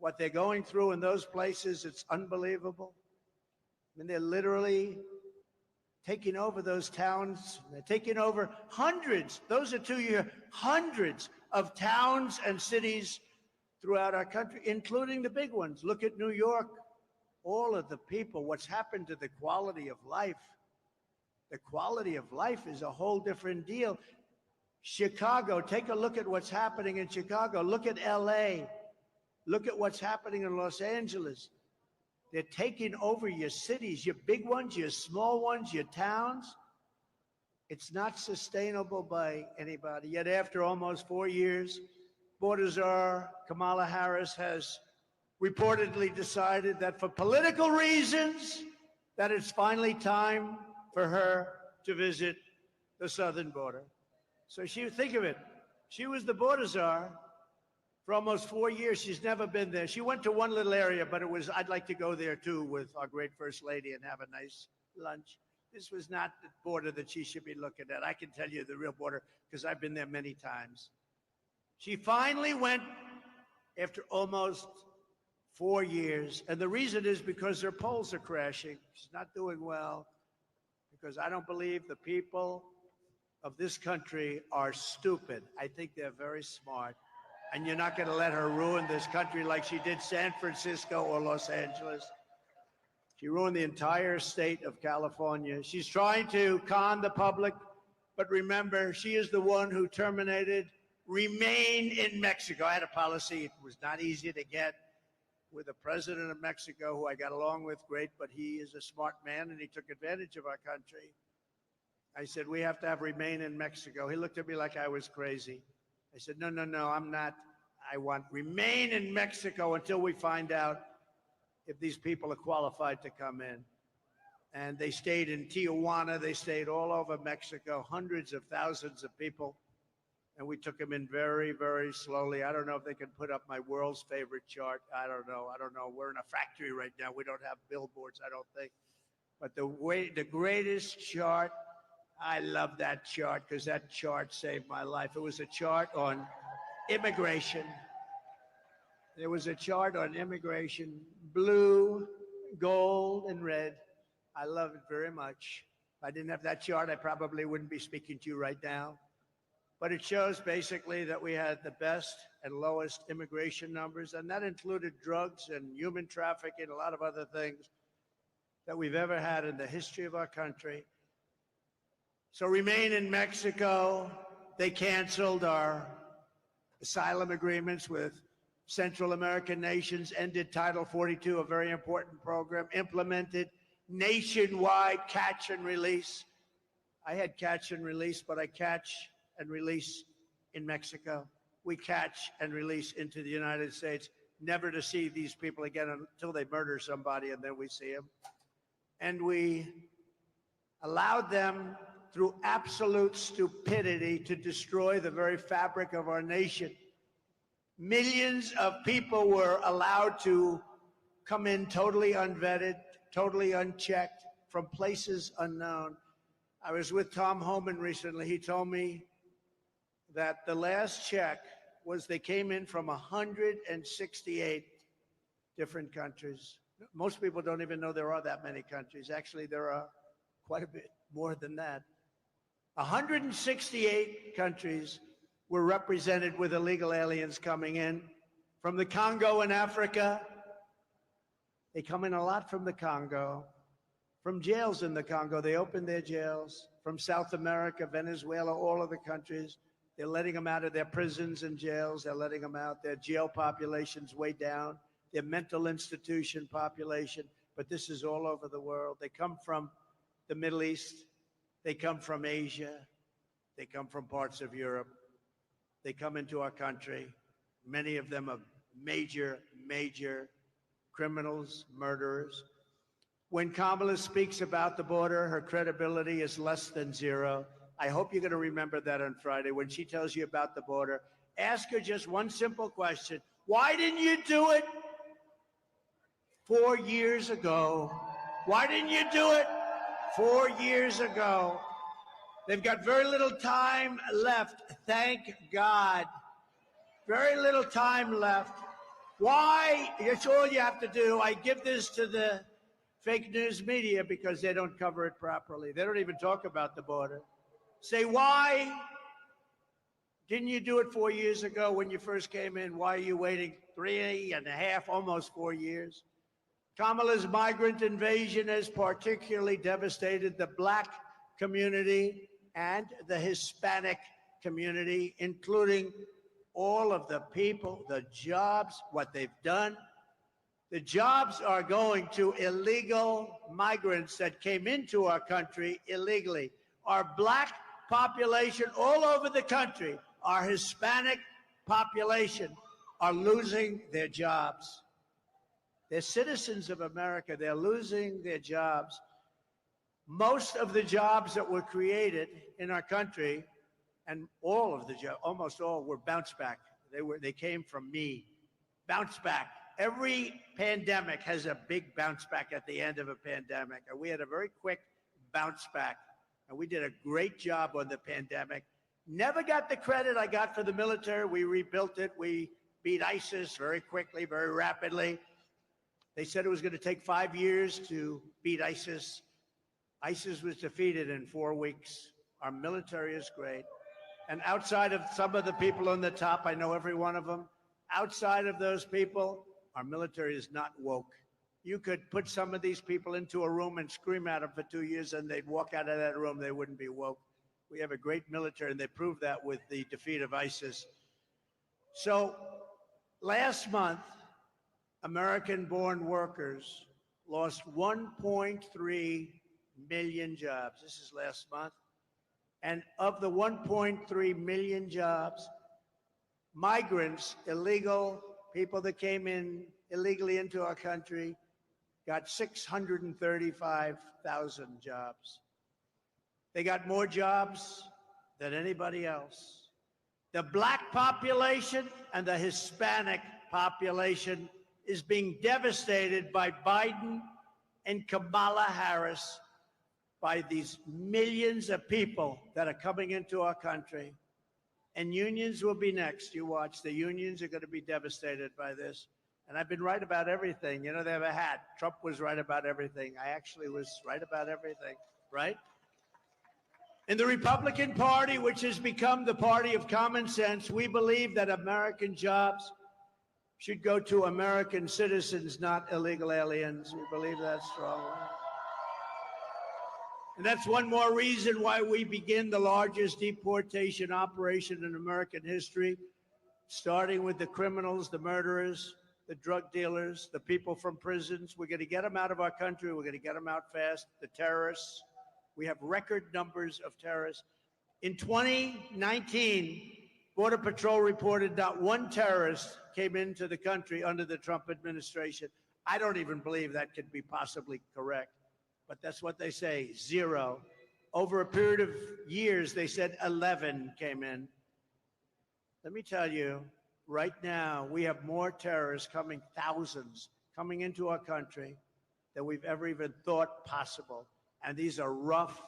What they're going through in those places, it's unbelievable. I mean, they're literally taking over those towns. They're taking over hundreds, those are 2 years, hundreds of towns and cities throughout our country, including the big ones. Look at New York, all of the people, what's happened to the quality of life. The quality of life is a whole different deal. Chicago, take a look at what's happening in Chicago. Look at LA. Look at what's happening in Los Angeles. They're taking over your cities, your big ones, your small ones, your towns. It's not sustainable by anybody. Yet after almost 4 years, border czar Kamala Harris has reportedly decided that for political reasons, that it's finally time for her to visit the southern border. So think of it. She was the border czar for almost 4 years. She's never been there. She went to one little area, but I'd like to go there too with our great First Lady and have a nice lunch. This was not the border that she should be looking at. I can tell you the real border because I've been there many times. She finally went after almost 4 years. And the reason is because her polls are crashing. She's not doing well because I don't believe the people of this country are stupid. I think they're very smart. And you're not going to let her ruin this country like she did San Francisco or Los Angeles. She ruined the entire state of California. She's trying to con the public, but remember, she is the one who terminated remain in Mexico. I had a policy. It was not easy to get with the president of Mexico, who I got along with great, but he is a smart man and he took advantage of our country. I said, we have to have remain in Mexico. He looked at me like I was crazy. I said, no, I'm not. I want remain in Mexico until we find out if these people are qualified to come in. And they stayed in Tijuana. They stayed all over Mexico, hundreds of thousands of people. And we took them in very, very slowly. I don't know if they can put up my world's favorite chart. I don't know. We're in a factory right now. We don't have billboards, I don't think. But the greatest chart, I love that chart because that chart saved my life. It was a chart on immigration. There was a chart on immigration, blue, gold, and red. I love it very much. If I didn't have that chart, I probably wouldn't be speaking to you right now. But it shows basically that we had the best and lowest immigration numbers, and that included drugs and human trafficking, a lot of other things that we've ever had in the history of our country. So remain in Mexico. They canceled our asylum agreements with Central American nations, ended Title 42, a very important program, implemented nationwide catch and release. I had catch and release, but I catch and release in Mexico. We catch and release into the United States, never to see these people again until they murder somebody, and then we see them. And we allowed them, through absolute stupidity, to destroy the very fabric of our nation. Millions of people were allowed to come in totally unvetted, totally unchecked, from places unknown. I was with Tom Homan recently. He told me that the last check was they came in from 168 different countries. Most people don't even know there are that many countries. Actually, there are quite a bit more than that. 168 countries were represented with illegal aliens coming in. From the Congo in Africa, they come in a lot from the Congo. From jails in the Congo, they opened their jails. From South America, Venezuela, all of the countries, they're letting them out of their prisons and jails. They're letting them out. Their jail population's way down. Their mental institution population, but this is all over the world. They come from the Middle East. They come from Asia. They come from parts of Europe. They come into our country. Many of them are major criminals, murderers. When Kamala speaks about the border, her credibility is less than zero. I hope you're going to remember that on Friday when she tells you about the border. Ask her just one simple question. Why didn't you do it 4 years ago? Why didn't you do it 4 years ago? They've got very little time left, thank God. Very little time left. Why? That's all you have to do. I give this to the fake news media because they don't cover it properly. They don't even talk about the border. Say, why Didn't you do it 4 years ago when you first came in? Why are you waiting 3.5, almost 4 years? Kamala's migrant invasion has particularly devastated the Black community and the Hispanic community, including all of the people, the jobs, what they've done. The jobs are going to illegal migrants that came into our country illegally. Our Black population all over the country, our Hispanic population are losing their jobs. They're citizens of America. They're losing their jobs. Most of the jobs that were created in our country, and all of the jobs, almost all, were bounce back. They came from me. Bounce back. Every pandemic has a big bounce back at the end of a pandemic. And we had a very quick bounce back. And we did a great job on the pandemic. Never got the credit I got for the military. We rebuilt it. We beat ISIS very quickly, very rapidly. They said it was going to take 5 years to beat ISIS. ISIS was defeated in 4 weeks. Our military is great. And outside of some of the people on the top, I know every one of them, outside of those people, our military is not woke. You could put some of these people into a room and scream at them for 2 years and they'd walk out of that room, they wouldn't be woke. We have a great military and they proved that with the defeat of ISIS. So last month, American-born workers lost 1.3 million jobs. This is last month. And of the 1.3 million jobs, migrants, illegal people that came in illegally into our country, got 635,000 jobs. They got more jobs than anybody else. The Black population and the Hispanic population is being devastated by Biden and Kamala Harris, by these millions of people that are coming into our country. And unions will be next. You watch. The unions are going to be devastated by this. And I've been right about everything. You know, they have a hat. Trump was right about everything. I actually was right about everything, right? In the Republican Party, which has become the party of common sense, we believe that American jobs should go to American citizens, not illegal aliens. We believe that strongly. And that's one more reason why we begin the largest deportation operation in American history, starting with the criminals, the murderers, the drug dealers, the people from prisons. We're going to get them out of our country. We're going to get them out fast. The terrorists. We have record numbers of terrorists. In 2019, Border Patrol reported not one terrorist came into the country under the Trump administration. I don't even believe that could be possibly correct, but that's what they say, 0. Over a period of years, they said 11 came in. Let me tell you, right now, we have more terrorists coming, thousands, coming into our country than we've ever even thought possible. And these are rough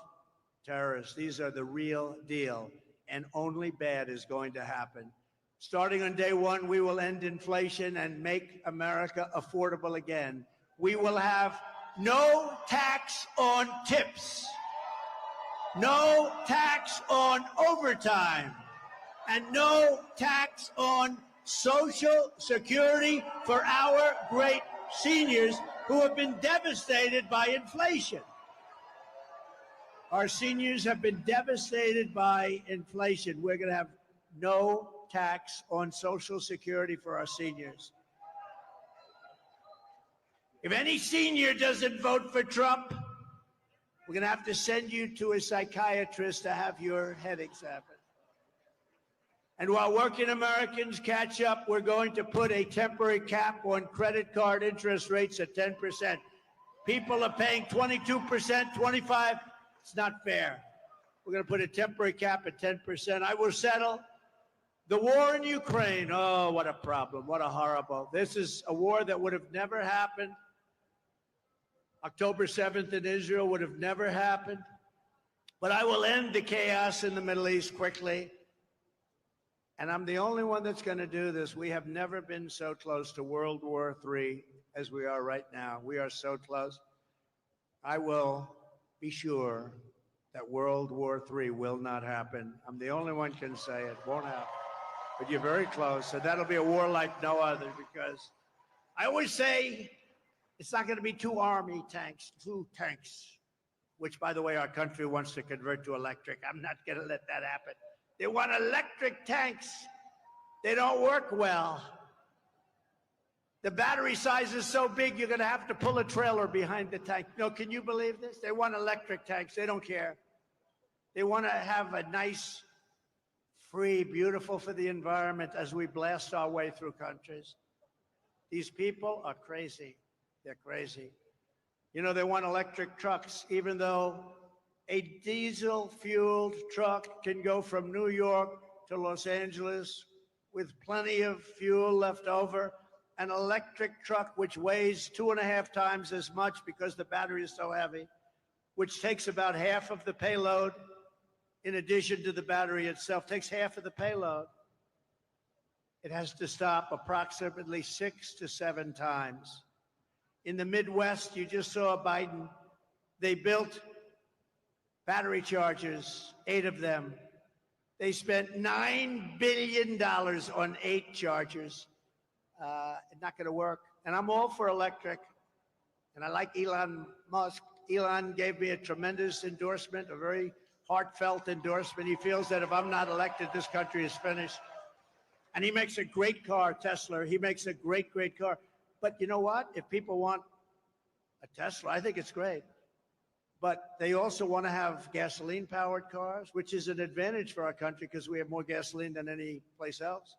terrorists. These are the real deal. And only bad is going to happen. Starting on day one, we will end inflation and make America affordable again. We will have no tax on tips, no tax on overtime, and no tax on Social Security for our great seniors who have been devastated by inflation. Our seniors have been devastated by inflation. We're going to have no tax on Social Security for our seniors. If any senior doesn't vote for Trump, we're going to have to send you to a psychiatrist to have your head examined. And while working Americans catch up, we're going to put a temporary cap on credit card interest rates at 10%. People are paying 22%, 25%. It's not fair. We're going to put a temporary cap at 10%. I will settle. The war in Ukraine, oh, what a problem. What a horrible. This is a war that would have never happened. October 7th in Israel would have never happened. But I will end the chaos in the Middle East quickly. And I'm the only one that's going to do this. We have never been so close to World War III as we are right now. We are so close. I will be sure that World War III will not happen. I'm the only one can say it won't happen. But you're very close, and that'll be a war like no other, because I always say it's not going to be two tanks, which, by the way, our country wants to convert to electric. I'm not going to let that happen. They want electric tanks. They don't work well. The battery size is so big, you're going to have to pull a trailer behind the tank. No, can you believe this? They want electric tanks. They don't care. They want to have a nice, free, beautiful for the environment as we blast our way through countries. These people are crazy. They're crazy. You know, they want electric trucks, even though a diesel-fueled truck can go from New York to Los Angeles with plenty of fuel left over. An electric truck, which weighs 2.5 times as much because the battery is so heavy, which takes about half of the payload, in addition to the battery itself, takes half of the payload. It has to stop approximately 6 to 7 times. In the Midwest, you just saw Biden. They built battery chargers, 8 of them. They spent $9 billion on 8 chargers. It's not going to work. And I'm all for electric. And I like Elon Musk. Elon gave me a tremendous endorsement, a very heartfelt endorsement. He feels that if I'm not elected, this country is finished. And he makes a great car, Tesla. He makes a great, great car. But you know what? If people want a Tesla, I think it's great. But they also want to have gasoline-powered cars, which is an advantage for our country because we have more gasoline than any place else.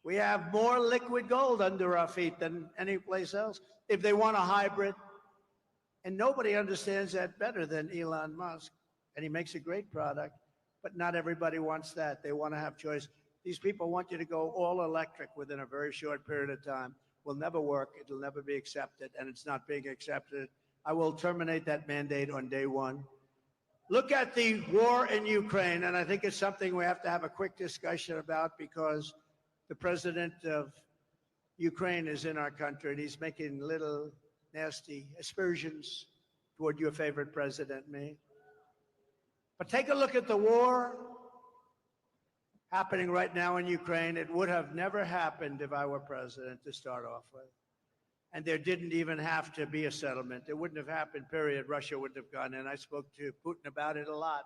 We have more liquid gold under our feet than any place else. If they want a hybrid, and nobody understands that better than Elon Musk, and he makes a great product, but not everybody wants that. They want to have choice. These people want you to go all electric within a very short period of time. Will never work. It'll never be accepted, and it's not being accepted. I will terminate that mandate on day one. Look at the war in Ukraine, and I think it's something we have to have a quick discussion about because the president of Ukraine is in our country, and he's making little nasty aspersions toward your favorite president, me. But take a look at the war happening right now in Ukraine. It would have never happened if I were president to start off with. And there didn't even have to be a settlement. It wouldn't have happened, period. Russia wouldn't have gone in. I spoke to Putin about it a lot.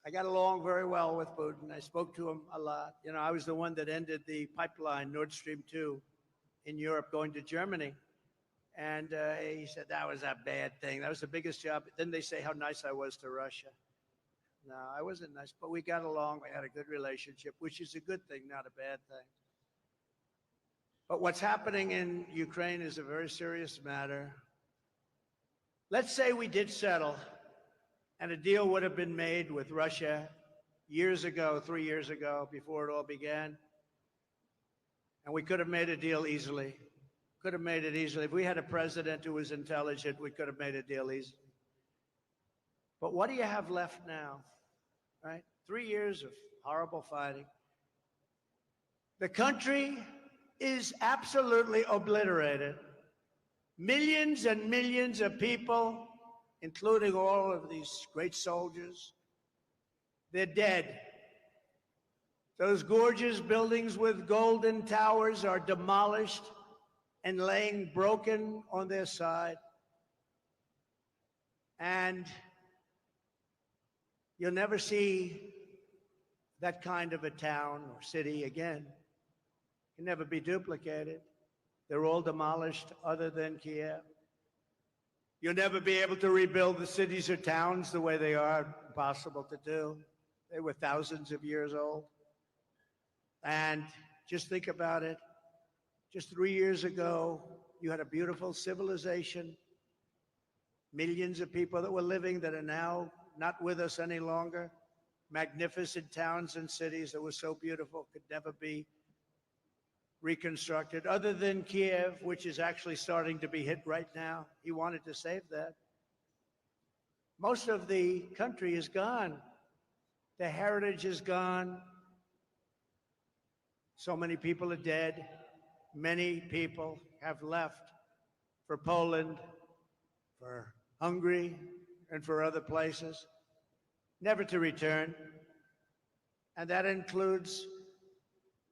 I got along very well with Putin. I spoke to him a lot. You know, I was the one that ended the pipeline, Nord Stream 2, in Europe going to Germany. And he said, that was a bad thing. That was the biggest job. Then they say how nice I was to Russia. No, I wasn't nice, but we got along. We had a good relationship, which is a good thing, not a bad thing. But what's happening in Ukraine is a very serious matter. Let's say we did settle and a deal would have been made with Russia years ago, 3 years ago, before it all began. And we could have made a deal easily. Could have made it easily. If we had a president who was intelligent, we could have made a deal easily. But what do you have left now, right? 3 years of horrible fighting. The country is absolutely obliterated. Millions and millions of people, including all of these great soldiers, they're dead. Those gorgeous buildings with golden towers are demolished and laying broken on their side. And you'll never see that kind of a town or city again. It can never be duplicated. They're all demolished other than Kiev. You'll never be able to rebuild the cities or towns the way they are. Impossible to do. They were thousands of years old. And just think about it. Just 3 years ago, you had a beautiful civilization. Millions of people that were living that are now not with us any longer. Magnificent towns and cities that were so beautiful could never be reconstructed, other than Kiev, which is actually starting to be hit right now. He wanted to save that. Most of the country is gone. The heritage is gone. So many people are dead. Many people have left for Poland, for Hungary, and for other places. never to return. And that includes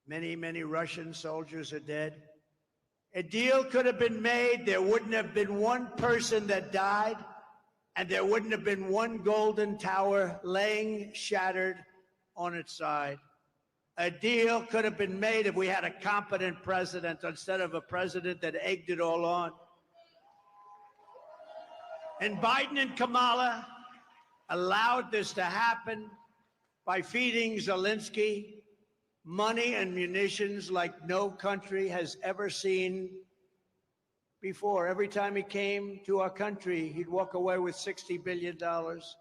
many, many Russian soldiers are dead. A deal could have been made. There wouldn't have been one person that died, and there wouldn't have been one golden tower laying shattered on its side. A deal could have been made if we had a competent president instead of a president that egged it all on. And Biden and Kamala allowed this to happen by feeding Zelensky money and munitions like no country has ever seen before. Every time he came to our country, he'd walk away with $60 billion. He's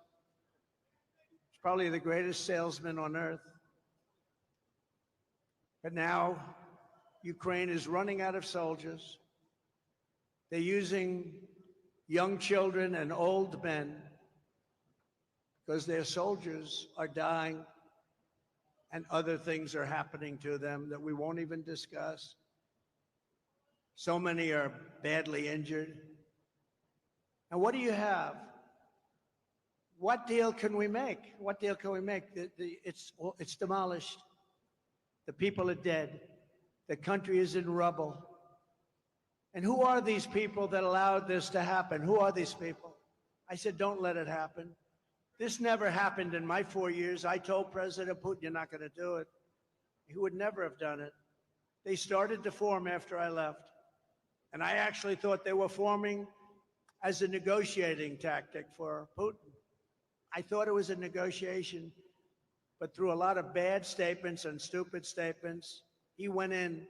probably the greatest salesman on earth. But now Ukraine is running out of soldiers. They're using young children and old men because their soldiers are dying and other things are happening to them that we won't even discuss. So many are badly injured. And what do you have? What deal can we make? What deal can we make? It's demolished. The people are dead. The country is in rubble. And who are these people that allowed this to happen? Who are these people? I said, don't let it happen. This never happened in my 4 years. I told President Putin, you're not going to do it. He would never have done it. They started to form after I left. And I actually thought they were forming as a negotiating tactic for Putin. I thought it was a negotiation, but through a lot of bad statements and stupid statements, he went in,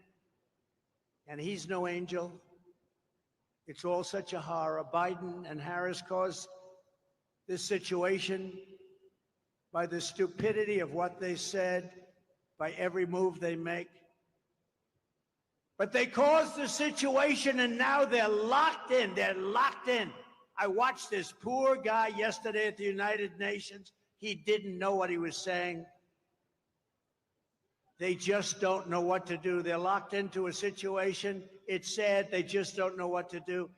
and he's no angel. It's all such a horror. Biden and Harris caused this situation by the stupidity of what they said, by every move they make. But they caused the situation, and now they're locked in. They're locked in. I watched this poor guy yesterday at the United Nations. He didn't know what he was saying. They just don't know what to do. They're locked into a situation. It's sad. They just don't know what to do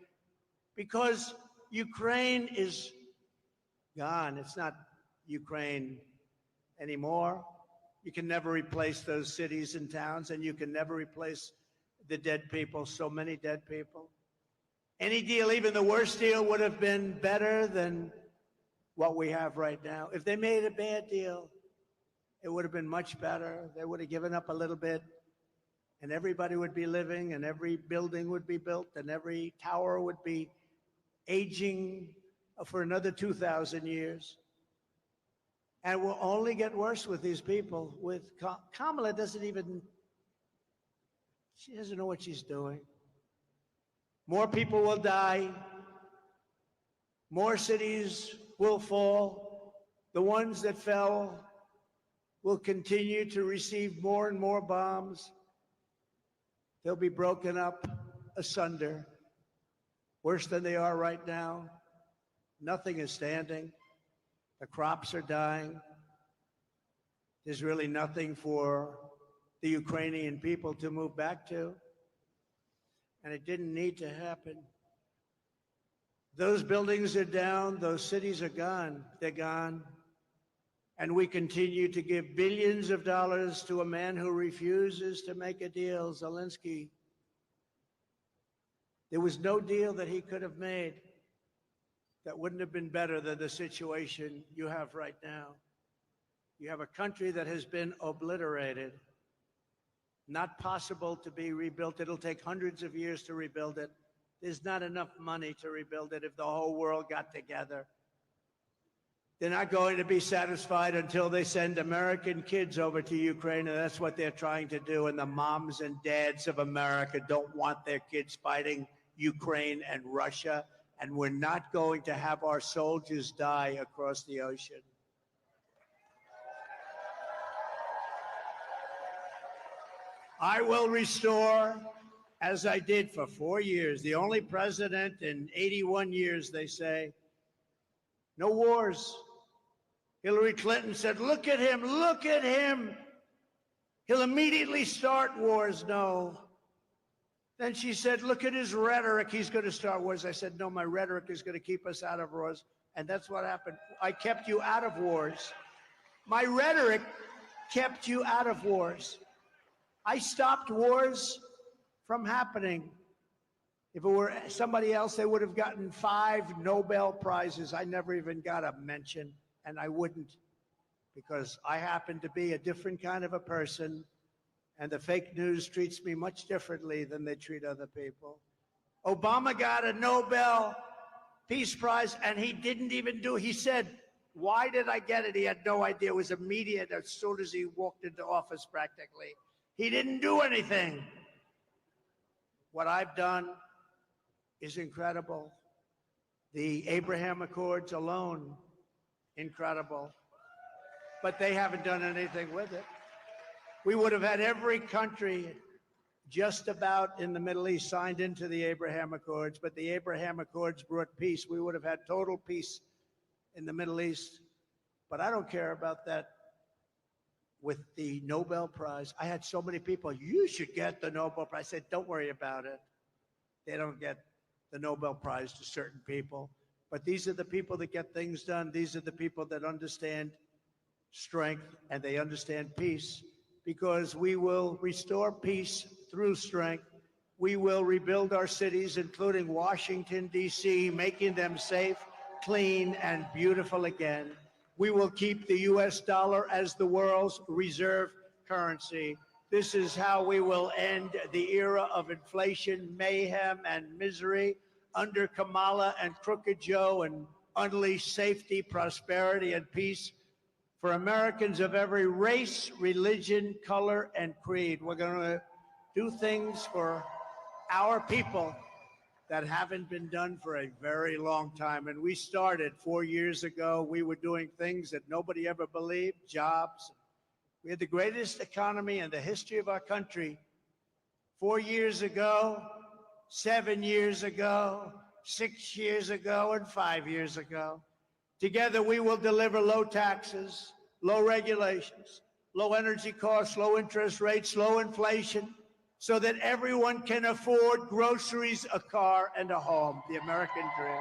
because Ukraine is gone. It's not Ukraine anymore. You can never replace those cities and towns, and you can never replace the dead people, so many dead people. Any deal, even the worst deal, would have been better than what we have right now. If they made a bad deal, it would have been much better. They would have given up a little bit, and everybody would be living, and every building would be built, and every tower would be aging for another 2,000 years. And it will only get worse with these people. With Kamala she doesn't know what she's doing. More people will die. More cities will fall. The ones that fell will continue to receive more and more bombs. They'll be broken up asunder, worse than they are right now. Nothing is standing. The crops are dying. There's really nothing for the Ukrainian people to move back to. And it didn't need to happen. Those buildings are down. Those cities are gone. They're gone. And we continue to give billions of dollars to a man who refuses to make a deal, Zelensky. There was no deal that he could have made that wouldn't have been better than the situation you have right now. You have a country that has been obliterated, not possible to be rebuilt. It'll take hundreds of years to rebuild it. There's not enough money to rebuild it if the whole world got together. They're not going to be satisfied until they send American kids over to Ukraine, and that's what they're trying to do. And the moms and dads of America don't want their kids fighting Ukraine and Russia. And we're not going to have our soldiers die across the ocean. I will restore, as I did for 4 years, the only president in 81 years, they say, no wars. Hillary Clinton said, look at him, look at him. He'll immediately start wars. No. Then she said, look at his rhetoric. He's going to start wars. I said, no, my rhetoric is going to keep us out of wars. And that's what happened. I kept you out of wars. My rhetoric kept you out of wars. I stopped wars from happening. If it were somebody else, they would have gotten 5 Nobel Prizes. I never even got a mention, and I wouldn't, because I happen to be a different kind of a person, and the fake news treats me much differently than they treat other people. Obama got a Nobel Peace Prize, and he didn't even do it. He said, why did I get it? He had no idea. It was immediate as soon as he walked into office, practically. He didn't do anything. What I've done is incredible. The Abraham Accords alone, incredible. But they haven't done anything with it. We would have had every country just about in the Middle East signed into the Abraham Accords, but the Abraham Accords brought peace. We would have had total peace in the Middle East. But I don't care about that with the Nobel Prize. I had so many people, you should get the Nobel Prize. I said, don't worry about it. They don't get the Nobel Prize to certain people. But these are the people that get things done. These are the people that understand strength and they understand peace, because we will restore peace through strength. We will rebuild our cities, including Washington, D.C., making them safe, clean, and beautiful again. We will keep the U.S. dollar as the world's reserve currency. This is how we will end the era of inflation, mayhem, and misery under Kamala and Crooked Joe, and unleash safety, prosperity, and peace for Americans of every race, religion, color, and creed. We're going to do things for our people that haven't been done for a very long time. And we started 4 years ago. We were doing things that nobody ever believed, jobs. We had the greatest economy in the history of our country 4 years ago, 7 years ago, 6 years ago, and 5 years ago. Together, we will deliver low taxes, low regulations, low energy costs, low interest rates, low inflation, so that everyone can afford groceries, a car, and a home, the American dream.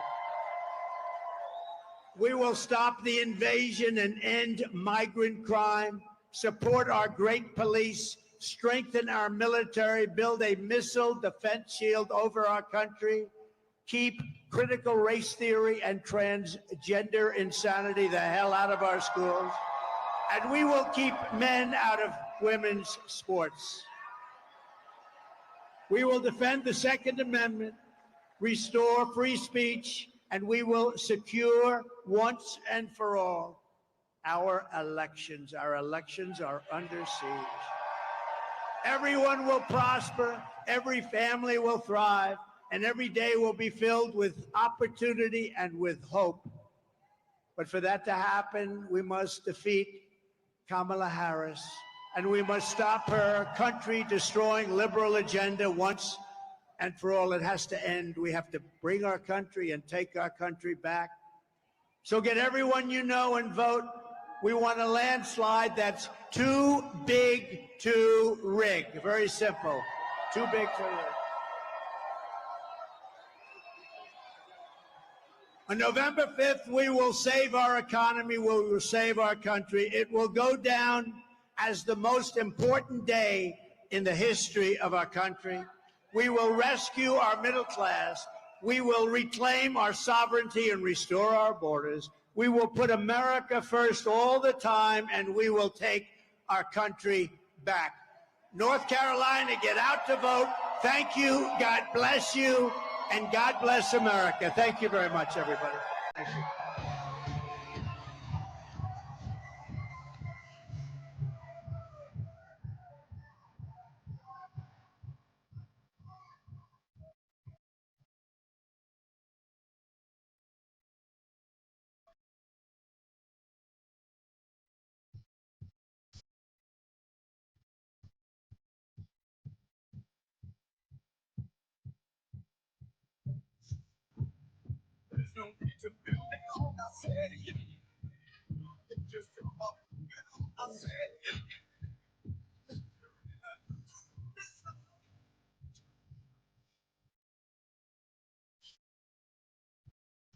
We will stop the invasion and end migrant crime, support our great police, strengthen our military, build a missile defense shield over our country, keep critical race theory and transgender insanity the hell out of our schools, and we will keep men out of women's sports. We will defend the Second Amendment, restore free speech, and we will secure once and for all our elections. Our elections are under siege. Everyone will prosper, every family will thrive, and every day will be filled with opportunity and with hope. But for that to happen, we must defeat Kamala Harris, and we must stop her country-destroying liberal agenda once and for all. It has to end. We have to bring our country and take our country back. So get everyone you know and vote. We want a landslide that's too big to rig. Very simple. Too big to rig. On November 5th, we will save our economy. We will save our country. It will go down as the most important day in the history of our country. We will rescue our middle class. We will reclaim our sovereignty and restore our borders. We will put America first all the time, and we will take our country back. North Carolina, get out to vote. Thank you. God bless you. And God bless America. Thank you very much, everybody. Thank you.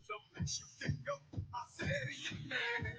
So makes you think of I said you man.